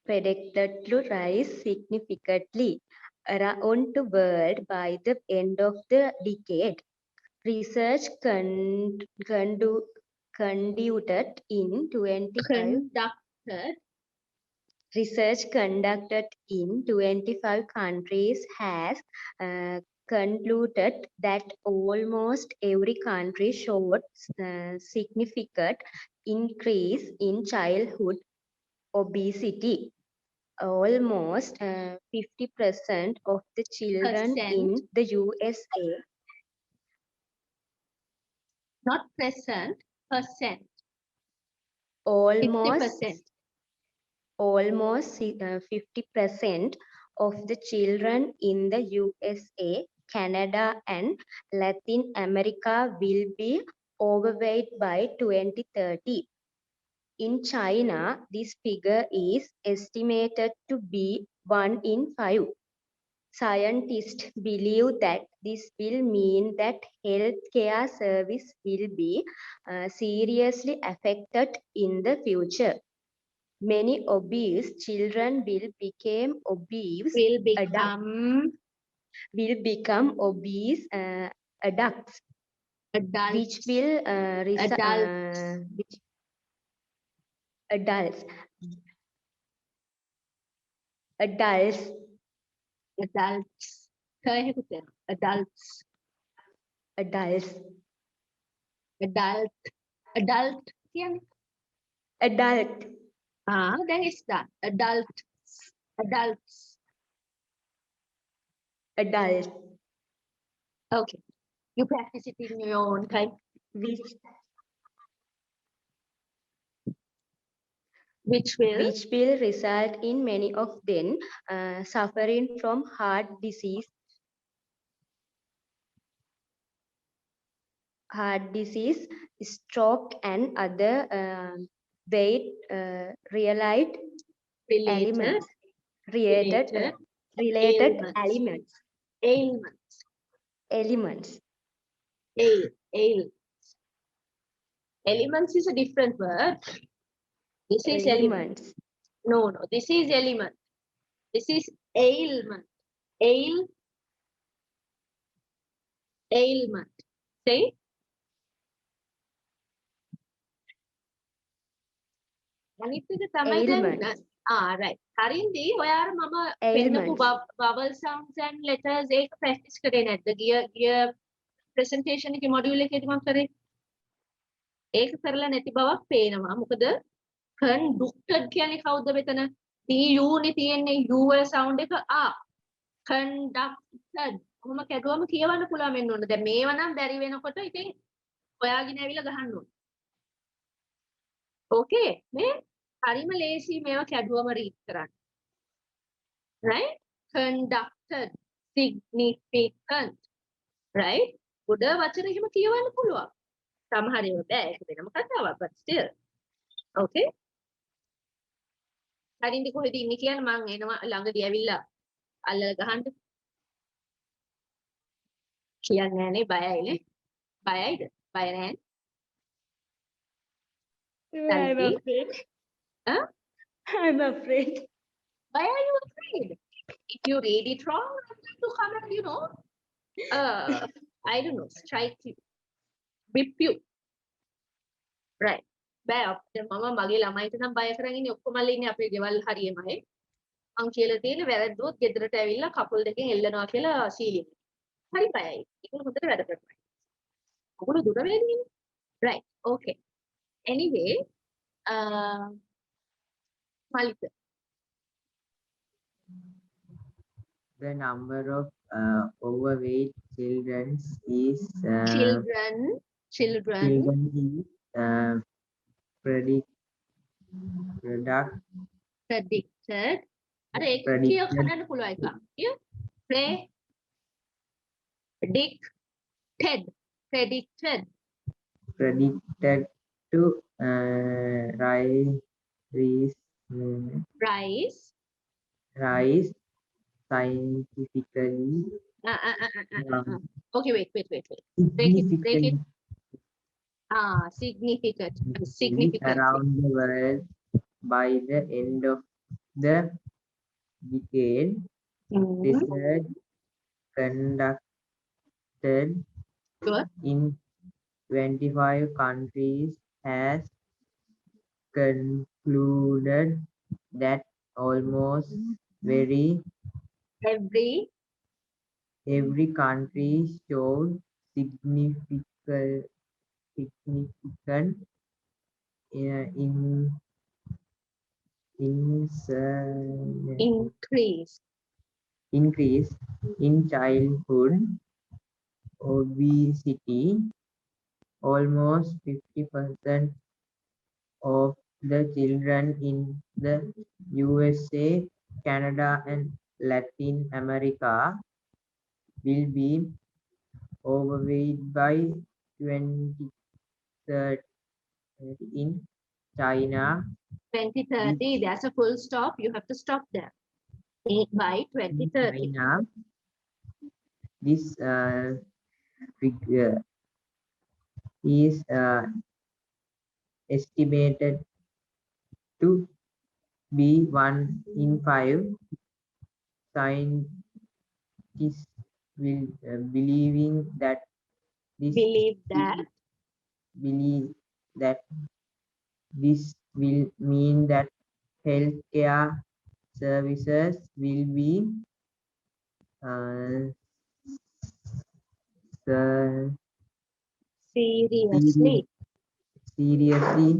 predicted to rise significantly around the world by the end of the decade. Research conducted in 25 countries has concluded that almost every country showed significant increase in childhood obesity. Almost 50% of the children in the USA. Not percent, percent. Almost 50%. 50% of the children in the USA, Canada, and Latin America will be overweight by 2030. In China, this figure is estimated to be 1 in 5. Scientists believe that this will mean that healthcare service will be seriously affected in the future. Many obese children will become obese. Will become obese adults. Which will adults adults. කයෙකුත් එනවා. adults. adults, adult කියන්නේ. adult, then it's done. Adults. adult, Okay. You practice it in your own time. which Which will result in many of them suffering from heart disease, stroke, and other weight related related related ailments. elements. Elements is a different word. This is element. Elements. No, this is element. This is ailment. Ailment. Say. අනිත් එක තමයි Ailment. දැන් right. හරින්දී ඔයාලා මම Ailments. පෙන්නපු vowel sounds and letters ඒක practice කරේ නැද්ද? ගිය presentation එකේ module එකේදී මම කරේ. ඒක කරලා නැති බවක් පේනවා. මොකද conducted කියන්නේ කවුද මෙතන? TU නේ තියෙන්නේ. U වල sound එක ආ. Conducted. කොහොම කැඩුවම කියවන්න පුළුවන් වෙන්න ඕන. දැන් මේව නම් බැරි වෙනකොට ඉතින් ඔයාගෙන ඇවිල්ලා ගහන්න ඕන. Okay නේ? හරිම ලේසි මේවා කැඩුවම read කරන්න. Right? Conducted, significant. Right? ගොඩ වචන එහෙම කියවන්න පුළුවන්. සමහර ඒවා බෑ ඒක වෙනම කතාවක් but still. Okay? හරින්ද කොහෙද ඉන්නේ කියන්නේ මං එනවා ළඟදී ඇවිල්ලා අල්ලලා ගහන්න. කියන්නේ නෑනේ බයයිනේ. බයයිද? බය නැහැ. I'm afraid. Huh? I'm afraid. Why are you afraid? If you read it wrong, I'm going to come and, I don't know, strike you, whip you. Right. බෑ දැන් මම මගේ ළමයිට නම් බය කරගෙන ඉන්නේ ඔක්කොම ඉන්නේ අපේ ගෙවල් හරියමයි. මං කියලා තියෙන වැරද්දුවොත් ගෙදරට ඇවිල්ලා කකුල් දෙකෙන් එල්ලනවා කියලා සීලින්. හරි බයයි. ඒක හොඳට වැඩ කරනවා. ඔගොල්ලෝ දුර වෙන්නේ. Right. Okay. Anyway, Malika. The number of overweight children is Children children is predicted. අර ඒක Predicted. කියව කරන්න පුළුවන් එක. කිය? predicted predicted to rise scientifically Okay, wait. Break it. Significant. around the world by the end of the decade. Research conducted Good. in 25 countries has concluded that almost every country showed significant increase in childhood obesity. Almost 50% of the children in the USA, Canada, and Latin America will be overweight by 2030. In China, 2030. There's a full stop. You have to stop there. By 2030. China, this figure is estimated to be 1 in 5. Scientists will believe that this will mean that healthcare services will be uh, ser- seriously seriously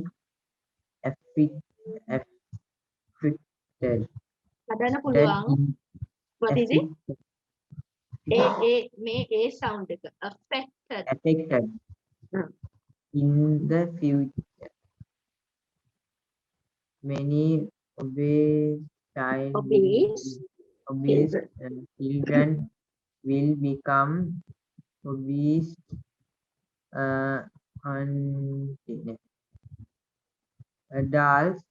affected හදන්න that පුළුවන් in what is it affected, මේ a sound එක affected affected Hmm. in the future. Many obese child obese obese children children will become obese until adults,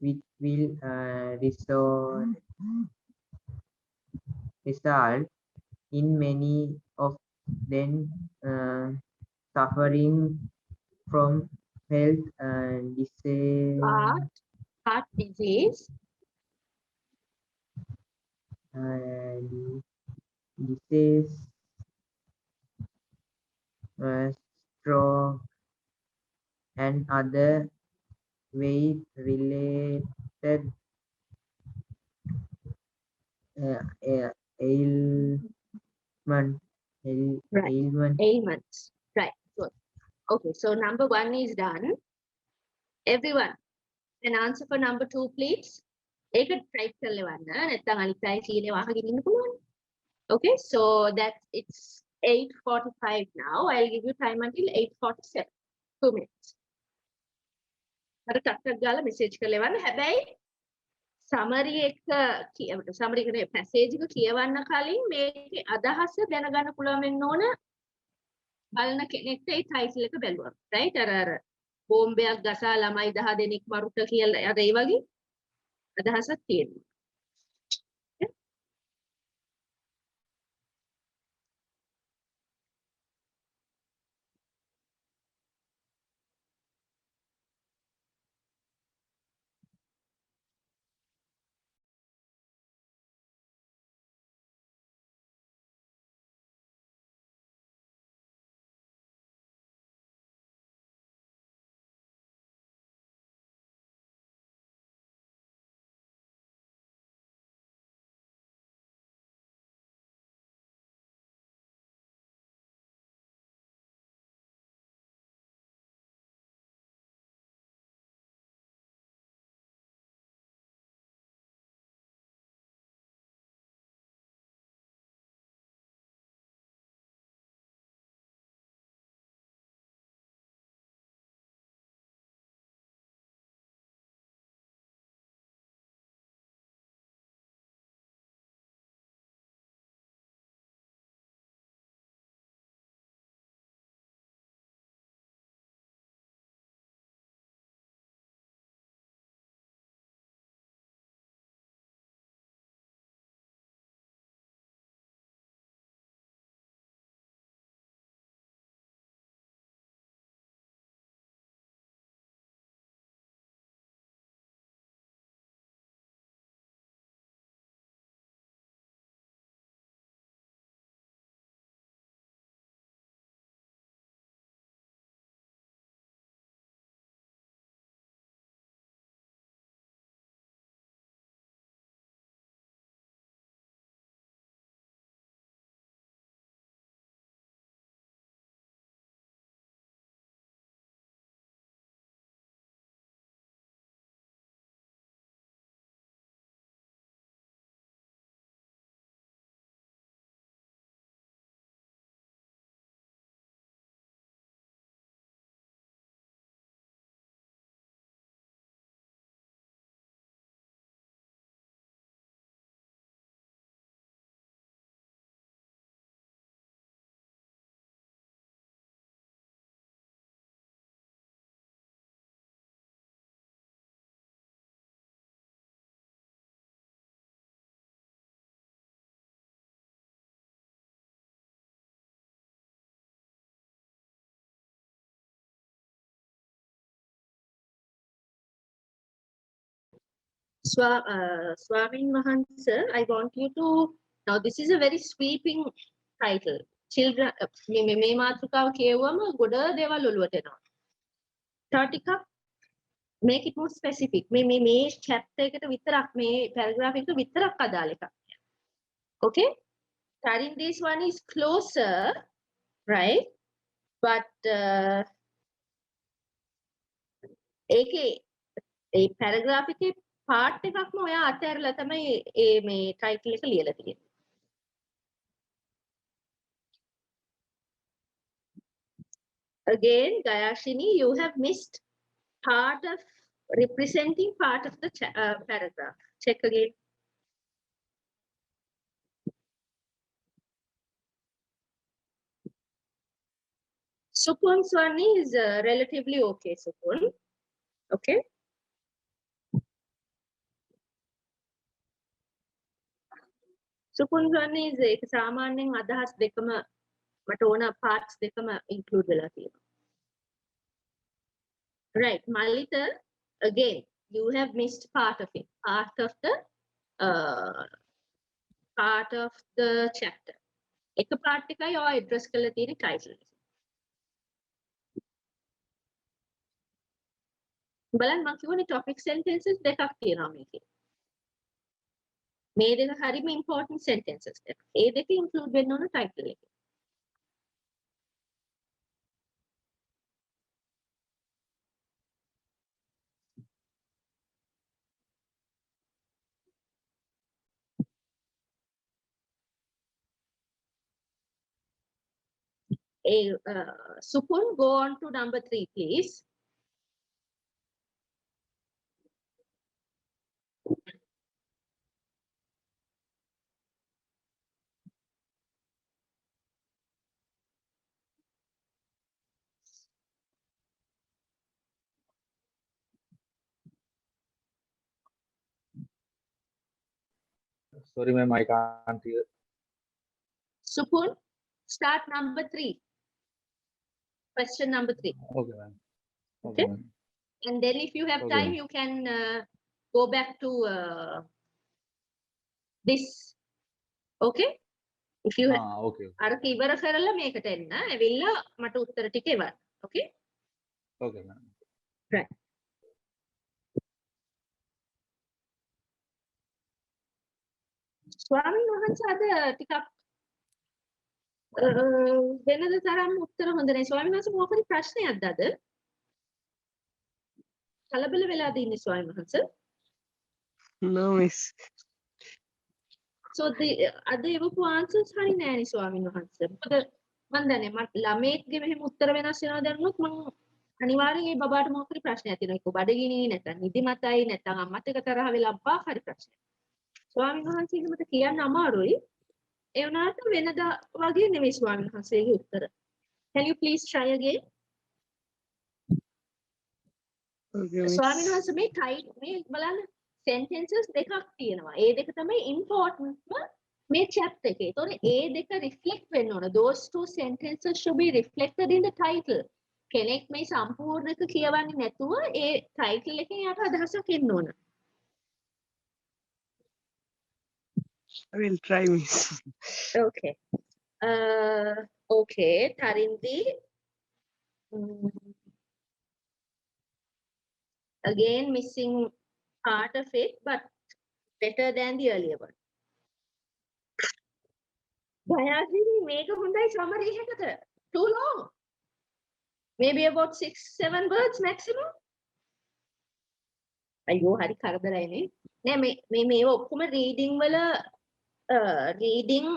which will result in many of them suffering from health heart disease disease, stroke, and other weight related ailment, right ailment. ailments right good okay so number 1 is done everyone an answer for number 2 please ඒක type කරලා වන්න නැත්නම් අනිත් අය කීනේ වහගෙන ඉන්න පුළුවන් okay so that it's 8:45 now I'll give you time until 8:47 2 minutes අර ටක් ගාලා message කරලා වන්න හැබැයි summary එක summary එකේ passage එක කියවන්න කලින් මේකේ අදහස දැනගන්න පුළුවන් වෙන්න ඕන බලන කෙනෙක්ට ඒ title එක බැලුවා right අර බෝම්බයක් ගසා ළමයි 10 දෙනෙක් මරුට කියලා අර ඒ වගේ අදහසක් තියෙනවා Swamin Mahansa, I want you to, now this is a very sweeping title. Children, මේ මාතෘකාව කියවුවම ගොඩ දේවල් ඔලුවට එනවා. තව ටිකක් make it more specific. මේ chapter එකට විතරක් මේ paragraph එකට විතරක් අදාළ එකක්. Okay, Tarin, this one is closer, right? But ඒකේ ඒ paragraph එකේ part එකක්ම ඔයා අතහැරලා තමයි මේ title එක ලියලා තියෙන්නේ. Again, Gayashini, you have missed part of representing part of the paragraph. Check again. Supun's one is relatively okay, Supun. Okay. Supun's one is ඒක සාමාන්‍යයෙන් අදහස් දෙකම මට ඕන parts දෙකම include වෙලා තියෙනවා. Right, Malita, again, you have missed part of it, part of the chapter. එක part එකයි ඔය address කරලා තියෙන title එක. බලන්න මම කියවනේ topic sentences දෙකක් තියෙනවා මේකේ. මේ දෙක හරිම important sentences දෙක. ඒ දෙක include වෙන්න ඕන title එකේ. Supun, go on to number 3, please. Sorry, ma'am, I can't hear. Supun, start number 3. Question number 3. Okay, ma'am. Okay, ma'am. And then if you have Okay. time, you can go back to this. Okay? If you Okay. අරක ඉවර කරලා මේකට එන්න. ඇවිල්ලා මට උත්තර ටික එවන්න. Okay? Okay, ma'am. Right. ස්වාමීන් වහන්සේ අද ටිකක් වෙනද තරම් උත්තර හොඳ නැහැ. ස්වාමීන් වහන්සේ මොකද ප්‍රශ්නයක්ද අද? කලබල වෙලාද ඉන්නේ ස්වාමීන් වහන්සේ? No, miss. So the අද එවපු answers හරි නෑනේ ස්වාමීන් වහන්සේ. මොකද මන් දන්නේ මට ළමයෙක්ගේ මෙහෙම උත්තර වෙනස් වෙනවා දැනුනොත් මම අනිවාර්යෙන් ඒ බබාට මොකක් හරි ප්‍රශ්නයක් තියෙනවා. එක්ක බඩගිනි නැත්නම් නිදිමතයි නැත්නම් අම්මත් එක්ක තරහ වෙලා අම්පා හරි ප්‍රශ්නයක්. ස්වාමීන් වහන්සේට මට කියන්න අමාරුයි. ඒ වුණාට වෙනදා වගේ නෙමෙයි ස්වාමීන් වහන්සේගේ උත්තර. Can you please try again? Okay, miss. ස්වාමීන් වහන්සේ මේ මේ බලන්න sentences දෙකක් තියෙනවා. ඒ දෙක තමයි importantම මේ chapter එකේ. ඒතකොට ඒ දෙක reflect වෙන්න ඕන. Those two sentences should be reflected in the title. කෙනෙක් මේ සම්පූර්ණ එක කියවන්නේ නැතුව ඒ title එකෙන් යට අදහසක් එන්න ඕන. I will try, miss. Okay. Okay, Tarindi. Again, missing part of it, but better than the earlier one. Gayashini, මේක හොඳයි summary එකකට. Too long. Maybe about 6-7 words maximum. අයියෝ හරි කරදරයිනේ. නෑ මේ ඔක්කොම reading වල reading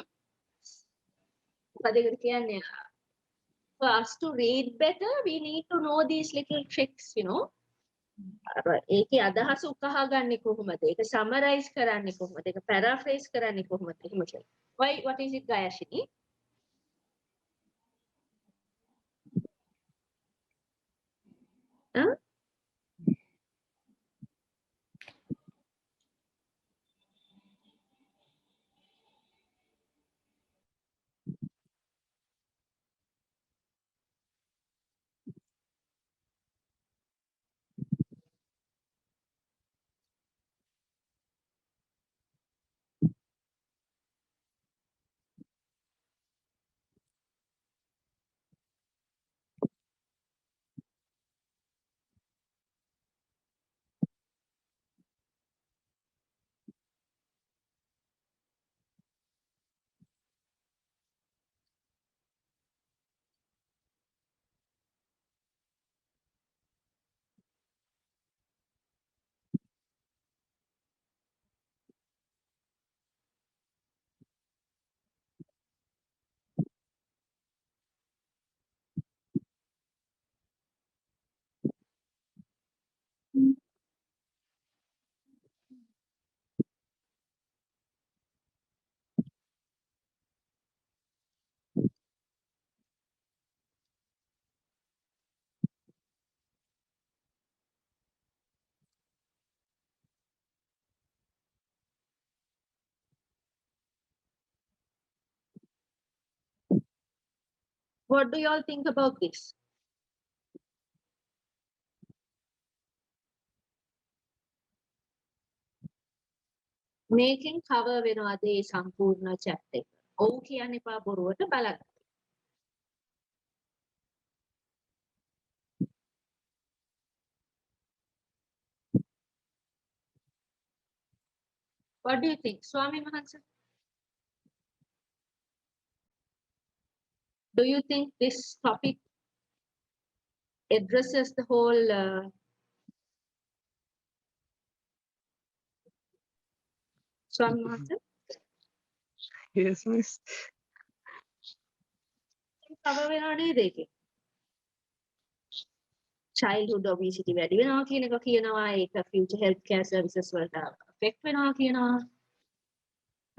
මොකද ඒකට කියන්නේ? For us to read better, we need to know these little tricks, you know. ඒකේ අදහස උකහා ගන්නේ කොහොමද? ඒක summarize කරන්නේ කොහොමද? ඒක paraphrase කරන්නේ කොහොමද? එහෙම කියලා. Why, what is it, Gayashini? Huh? What do you all think about this? මේකෙන් cover වෙනවාද ඒ සම්පූර්ණ chat එක? ඔව් කියන්න එපා බොරුවට බලන්න. What do you think, Swami Mahansa? Do you think this topic addresses the whole Swami Mahansa? Yes, miss. cover වෙනව නේද ඒකේ? childhood obesity වැඩි වෙනවා කියන එක කියනවා, ඒක future healthcare services වලට affect වෙනවා කියනවා.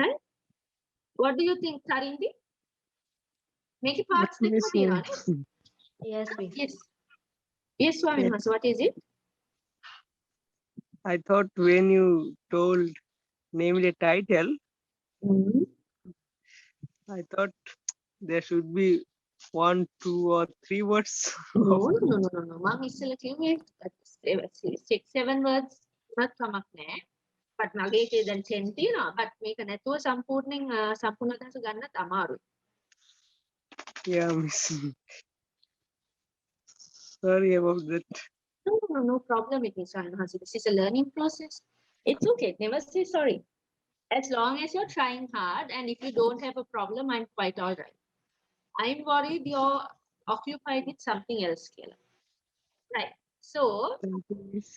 Right? What do you think, Tarindi? මේකේ parts But දෙකම miss, තියෙනවා නේද? Yes, miss. Yes. Yes, Swami Yes. Mahansa, what is it? I thought when you told name the title, I thought there should be 1, 2, or 3 words. No, no, no, no, no. මම ඉස්සෙල්ලා කිව්වේ 6-7 words වත් කමක් නැහැ. But මගේ එකේ දැන් 10 තියෙනවා. But මේක නැතුව සම්පූර්ණයෙන් සම්පූර්ණ අදහස ගන්නත් අමාරුයි. Yeah, miss. Sorry about that. No, no, no, no problem with me, Swami Mahansa. This is a learning process. It's okay. Never say sorry. As long as you're trying hard, and if you don't have a problem, I'm quite all right. I'm worried you're occupied with something else, Kela. Right. So, Thank you, miss.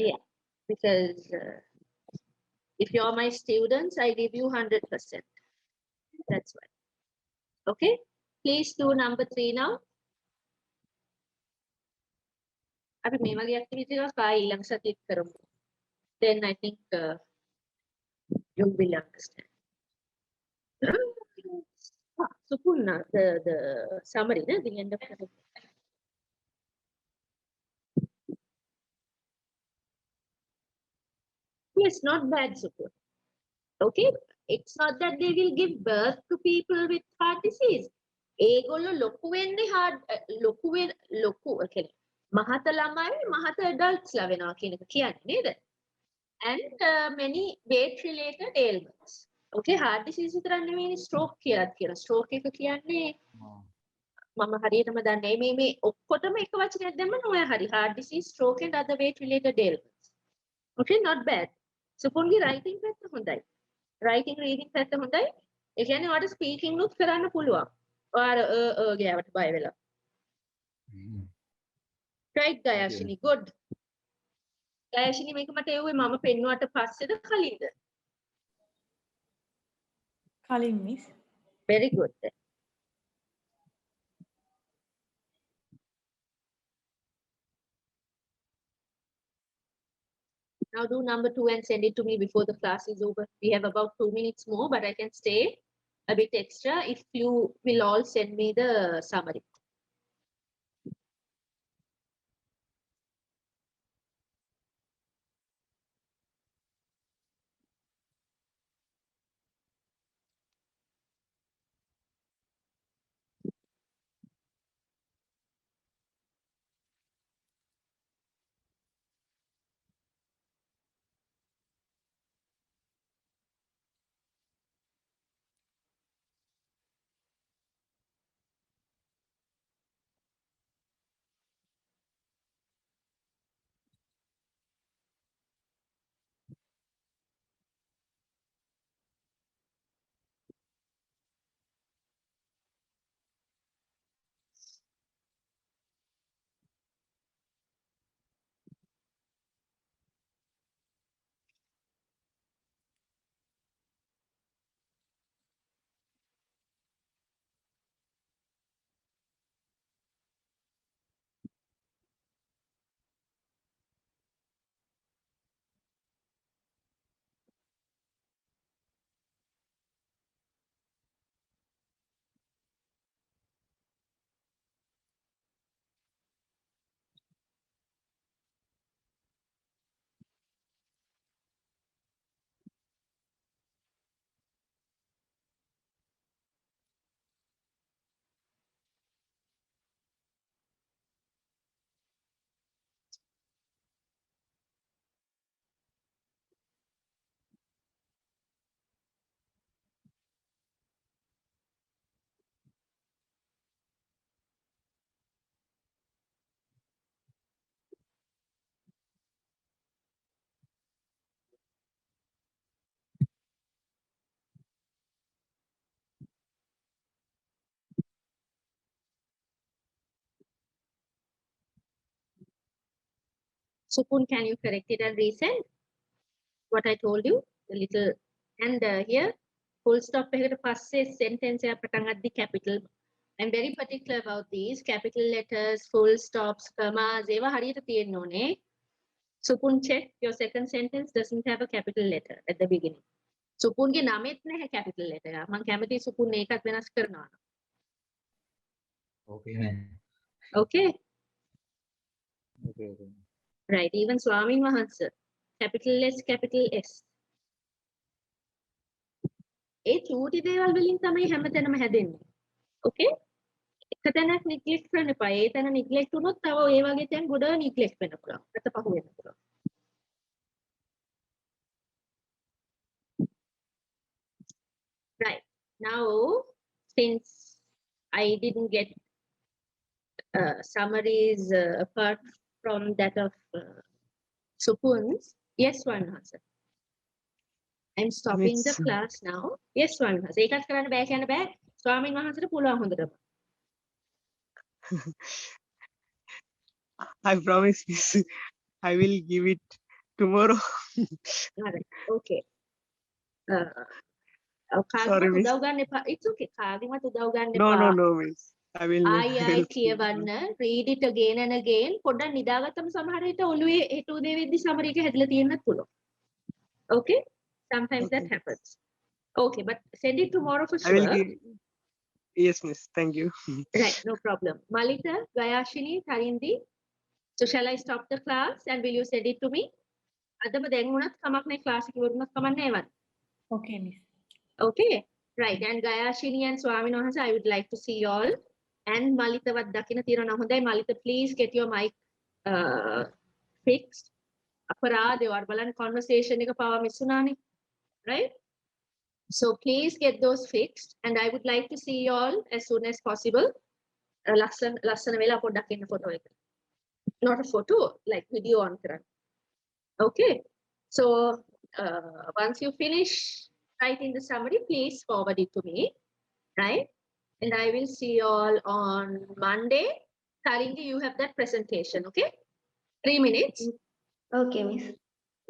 yeah, because if you're my students, I give you 100%. That's why. Okay. Please do number 3 now. අපි මේ වගේ activity එකක් ආයෙ ඊළඟ සතියේ කරමු. Then I think you will understand. Supurna, the summary, the end of the Yes, not bad, Supur. Okay, it's not that they will give birth to people with heart disease. ඒගොල්ලෝ ලොකු වෙන්නේ ලොකු මහත ළමයි මහත adults ලා වෙනවා කියන එක කියන්නේ නේද? And many weight related ailments. Okay, heart disease විතරක් නෙවෙයි stroke කියලාත් කියනවා. Stroke එක කියන්නේ මම හරියටම දන්නේ මේ ඔක්කොටම එක වචනයක් දැම්මම ඔය හරි. Heart disease, stroke and other weight related ailments. Okay, not bad. සුපුන්ගේ writing පැත්ත හොඳයි. Writing reading පැත්ත හොඳයි. ඒ කියන්නේ ඔයාලට speaking නුත් කරන්න පුළුවන්. ඔයාලා ගෑවට බය වෙලා. Right, Gayashini, good. Gayashini මේක මට එව්වේ මම පෙන්නුවට පස්සේද කලින්ද? කලින් miss. Very good. Now do number 2 and send it to me before the class is over. We have about 2 minutes more, but I can stay a bit extra if you will all send me the summary. Supun, can you correct it and resend what I told you? The little, and here, full stop එකට පස්සේ sentence එක පටන් ගද්දි capital. I'm very particular about these capital letters, full stops, commas, ඒවා හරියට තියෙන්න ඕනේ. Supun, check your second sentence doesn't have a capital letter at the beginning. Supunගේ නමෙත් නැහැ capital letter එක. මම කැමතියි Supun ඒකත් වෙනස් කරනවා. Okay, ma'am. Okay? Okay, okay. Right, even Swamin Wahansa. Capital S, capital S. ඒ චූටි දේවල් වලින් තමයි හැමතැනම හැදෙන්නේ. Okay? එක තැනක් neglect කරන්න එපා. ඒ තැන neglect වුණොත් තව ඒ වගේ තැන් ගොඩ neglect වෙන්න පුළුවන්. අත පහු වෙන්න පුළුවන්. Right. Now, since I didn't get summaries apart from that of Supun's, yes, Wanhasa. I'm stopping the Miss. class now. Yes, Wanhasa. ඒකත් කරන්න බෑ කියන්න බෑ. ස්වාමීන් වහන්සේට පුළුවන් හොඳටම. I promise, miss. I will give it tomorrow. Alright. Okay. Sorry, කාගෙවත් miss. උදව් ගන්න එපා. It's okay. කාගෙවත් උදව් ගන්න No, එපා. no, no, miss. I will ආයි help you. කියවන්න, read it again and again. පොඩ්ඩක් නිදාගත්තම සමහර විට ඔළුවේ හෙට උදේ වෙද්දි summary එක හැදලා තියෙන්නත් පුළුවන්. Okay? Sometimes that Okay. happens. Okay, but send it tomorrow for I will sure. give. Yes, miss. Thank you. Right, no problem. Malita, Gayashini, Tarindi. So shall I stop the class and will you send it to me? අදම දැන් වුණත් කමක් නැහැ class එක ඉවරුනත් කමක් නැහැ වත්. Okay, miss. Okay, right. And Gayashini and Swamin Wahansa, I would like to see you all. And Malita වත් දකින්න තියෙනවා නම් හොඳයි. Malita, please get your mic fixed. අපරාධේ ඔයාලා බලන්න conversation එක පාවා miss වුණානේ. Right? So please get those fixed. And I would like to see you all as soon as possible. ලස්සන වෙලා පොඩ්ඩක් ඉන්න photo එක. Not a photo, like video on කරන්න. Okay. So once you finish writing the summary, please forward it to me. Right? And I will see you all on Monday. Taringi, you have that presentation, okay? 3 minutes. Okay, miss.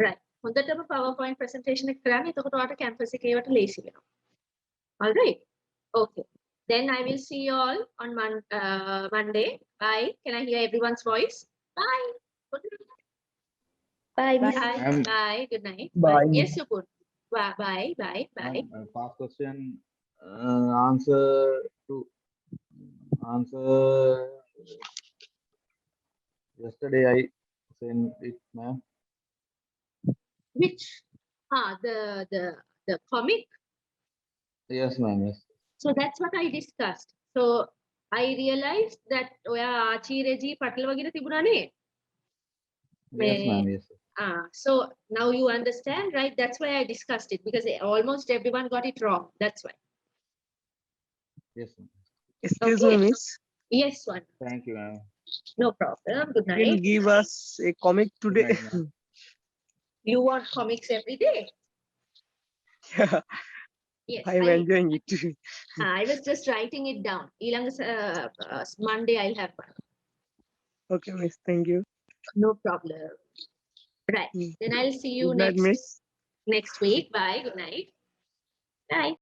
Right. හොඳටම PowerPoint presentation එක කරන්න. එතකොට ඔයාලට campus එකේ ඒවට ලේසි වෙනවා. All right. Okay. Then I will see you all on Monday. Bye. Can I hear everyone's voice? Bye. Good night. Bye, miss. Bye. Ma'am. Bye. Good night. Bye. Yes, Supun. Bye. Bye. Bye. Bye. Past question, answer yesterday I sent it, ma'am. Which? The comic. Yes, ma'am. Yes. So that's what I discussed. So I realized that ඔයා ආචි රෙජි පටලවගෙන තිබුණානේ. Yes, ma'am. Yes. So now you understand, right? That's why I discussed it because almost everyone got it wrong. That's why. Yes, ma'am. Excuse Okay. me, miss. Yes, one. Thank you, ma'am. No problem. Good You will night. give us a comic today. night, ma'am. You want comics every day? Yeah, Yes. I am enjoying it. I was just writing it down. Monday I'll have one. Okay, miss. Thank you. No problem. Right. Mm. Then I'll see you Good night, miss. next week. Bye. Good night. Bye.